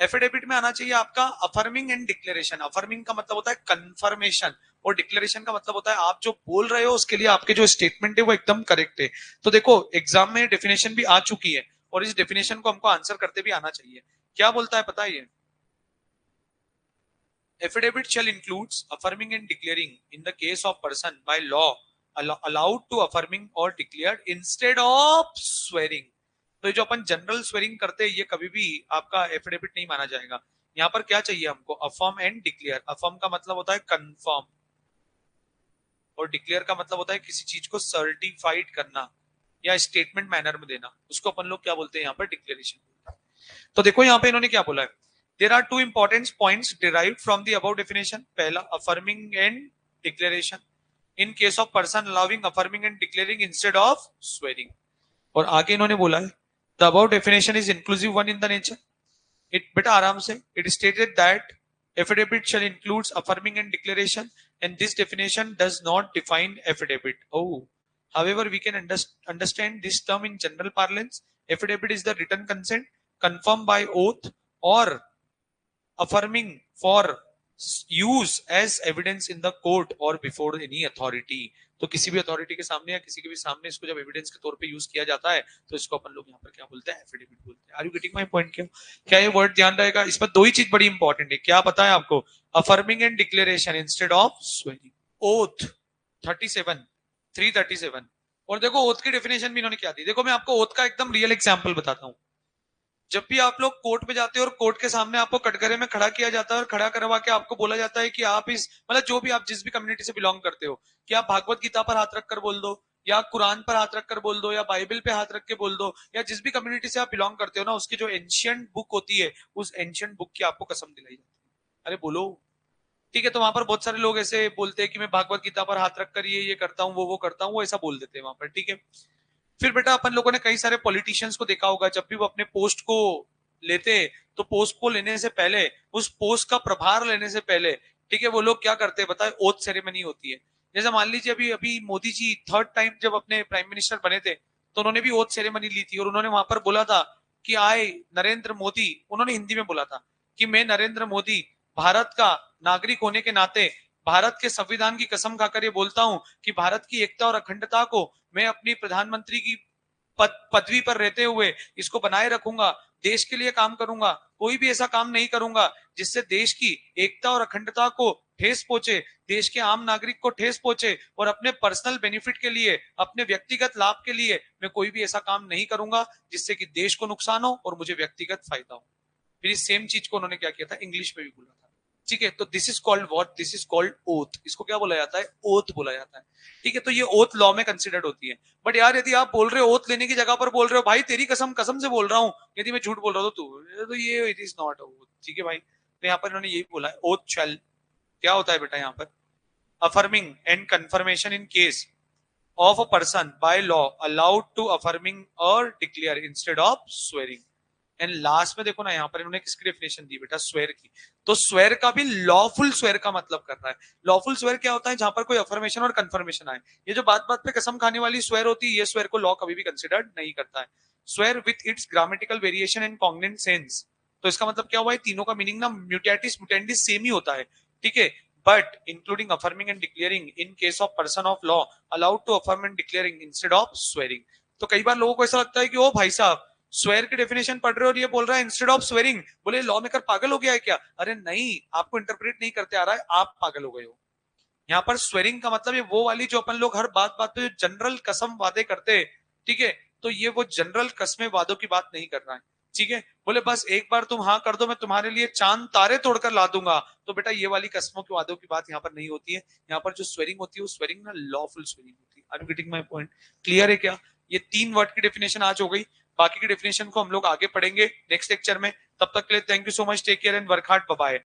एफिडेविट में आना चाहिए आपका अफर्मिंग एंड डिक्लेरेशन। अफर्मिंग का मतलब होता है कंफर्मेशन, और डिक्लेरेशन का मतलब होता है आप जो बोल रहे हो उसके लिए आपके जो स्टेटमेंट है वो एकदम करेक्ट है। तो देखो एग्जाम में डेफिनेशन भी आ चुकी है, और इस डेफिनेशन को हमको आंसर करते भी आना चाहिए। क्या बोलता है पता है, affidavit shall includes affirming and declaring in the case of person by law allowed to affirming or declared instead of swearing। तो ये जो अपन जनरल स्वेरिंग करते हैं ये कभी भी आपका एफिडेविट नहीं माना जाएगा। यहाँ पर क्या चाहिए हमको, अफर्म एंड डिक्लेयर। अफर्म का मतलब होता है कंफर्म, और डिक्लेयर का मतलब होता है किसी चीज को सर्टिफाइड करना या स्टेटमेंट मैनर में देना, उसको अपन लोग क्या बोलते हैं यहाँ पर, डिक्लेरेशन। तो देखो यहाँ पे इन्होंने क्या बोला है, there are two important points derived from the above definition. पहला affirming and declaration in case of person allowing affirming and declaring instead of swearing. और आगे इन्होंने बोला है the above definition is inclusive one in the nature. It बेटा आराम से, it stated that affidavit shall includes affirming and declaration, and this definition does not define affidavit. Oh, however we can understand this term in general parlance. Affidavit is the written consent confirmed by oath or affirming for use as evidence in the court or before any authority। तो किसी भी authority के सामने या किसी के भी सामने इसको जब एविडेंस के तौर पे यूज किया जाता है तो इसको अपन लोग यहाँ पर क्या बोलते हैं, एफिडेविट बोलते हैं। Are you getting my point? क्या ये वर्ड ध्यान रहेगा, इसमें दो ही चीज बड़ी इंपॉर्टेंट है, क्या पता है आपको, affirming and declaration instead of swearing. Oath 37 337। और देखो ओथ की डेफिनेशन भी इन्होंने क्या दी, देखो मैं आपको ओथ का एकदम रियल एग्जांपल बताता हूँ। जब भी आप लोग कोर्ट में जाते हो और कोर्ट के सामने आपको कटघरे में खड़ा किया जाता है और खड़ा करवा के आपको बोला जाता है कि आप इस मतलब जो भी आप जिस भी कम्युनिटी से बिलोंग करते हो कि आप भागवत गीता पर हाथ रख कर बोल दो, या कुरान पर हाथ रख कर बोल दो, या बाइबल पे हाथ रख के बोल दो, या जिस भी कम्युनिटी से आप बिलोंग करते हो ना उसकी जो एंशियंट बुक होती है उस एंशियंट बुक की आपको कसम दिलाई जाती है। अरे बोलो। ठीक है, तो वहां पर बहुत सारे लोग ऐसे बोलते हैं कि मैं भागवत गीता पर हाथ रख कर ये करता हूँ, वो करता हूँ, वो ऐसा बोल देते हैं वहां पर। ठीक है, फिर बेटा अपन लोगों ने कई सारे पॉलिटिशियंस को देखा होगा, जब भी वो अपने पोस्ट को लेते तो पोस्ट को लेने से पहले, उस पोस्ट का प्रभार लेने से पहले, ठीक है, वो लोग क्या करते हैं बताए, ओथ सेरेमनी होती है। जैसे मान लीजिए अभी अभी मोदी जी थर्ड टाइम जब अपने प्राइम मिनिस्टर बने थे तो उन्होंने भी ओथ सेरेमनी ली थी, और उन्होंने वहां पर बोला था कि आए नरेंद्र मोदी, उन्होंने हिंदी में बोला था कि मैं नरेंद्र मोदी भारत का नागरिक होने के नाते भारत के संविधान की कसम खाकर ये बोलता हूं कि भारत की एकता और अखंडता को मैं अपनी प्रधानमंत्री की पदवी पर रहते हुए इसको बनाए रखूंगा, देश के लिए काम करूंगा, कोई भी ऐसा काम नहीं करूंगा जिससे देश की एकता और अखंडता को ठेस पहुंचे, देश के आम नागरिक को ठेस पहुंचे, और अपने पर्सनल बेनिफिट के लिए, अपने व्यक्तिगत लाभ के लिए मैं कोई भी ऐसा काम नहीं करूंगा जिससे कि देश को नुकसान हो और मुझे व्यक्तिगत फायदा हो। फिर इस सेम चीज को उन्होंने क्या किया था, इंग्लिश में भी बोला था। ठीक है, तो this is called what, this is called oath. इसको क्या बोला जाता है, ओथ बोला जाता है। ठीक है, तो ये ओथ लॉ में कंसिडर्ड होती है। बट यार यदि आप बोल रहे हो ओथ लेने की जगह पर बोल रहे हो भाई तेरी कसम, कसम से बोल रहा हूं, यदि मैं झूठ बोल रहा हूं तो ये इट इज नॉट ओथ। ठीक है भाई, तो यहाँ पर इन्होंने यही बोला है, ओथ शैल क्या होता है बेटा यहाँ पर, affirming and confirmation in case of a person by law allowed to affirming or declare instead of swearing. And last में देखो ना, यहाँ पर इन्होंने किसकी डेफिनेशन दी बेटा, स्वेर की. तो स्वेर का भी लॉफुल स्वेर का मतलब कर रहा है. लॉफुल स्वेर क्या होता है, जहां पर कोई अफर्मेशन और कंफर्मेशन आए. ये जो बात बात पे कसम खाने वाली स्वेर होती है, ये स्वेर को लॉ कभी भी कंसिडर्ड नहीं करता है. Swear with its grammatical variation and cognate sense. तो इसका मतलब क्या हुआ है, तीनों का मीनिंग ना म्यूटेटिस म्यूटेंडिस सेम ही होता है. ठीक है, but including affirming and declaring in case of person of law allowed to affirm and declaring instead of swearing. तो कई बार लोगों को ऐसा लगता है कि ओ भाई साहब स्वेयर की डेफिनेशन पढ़ रहे हो और ये बोल रहा है इंस्टेड ऑफ स्वेरिंग, बोले लॉ मेकर पागल हो गया है क्या? अरे नहीं, आपको इंटरप्रेट नहीं करते आ रहा है, आप पागल हो गए हो. यहाँ पर स्वेरिंग का मतलब ये वो वाली जो अपन लोग हर बात बात पे जो जनरल कसम वादे करते हैं, ठीक है, तो ये वो जनरल कसमें वादों की बात नहीं करना है. ठीक है, बोले बस एक बार तुम हाँ कर दो, मैं तुम्हारे लिए चांद तारे तोड़कर ला दूंगा, तो बेटा ये वाली कसमों की वादों की बात यहाँ पर नहीं होती है. यहाँ पर जो स्वेरिंग होती है वो स्वेरिंग ना लॉफुल स्वेरिंग होती है. Are you getting my point? Clear है क्या? ये 3 वर्ड की डेफिनेशन आज हो गई. बाकी की डेफिनेशन को हम लोग आगे पढ़ेंगे नेक्स्ट लेक्चर में. तब तक के लिए thank you so much, take care and work hard, bye bye.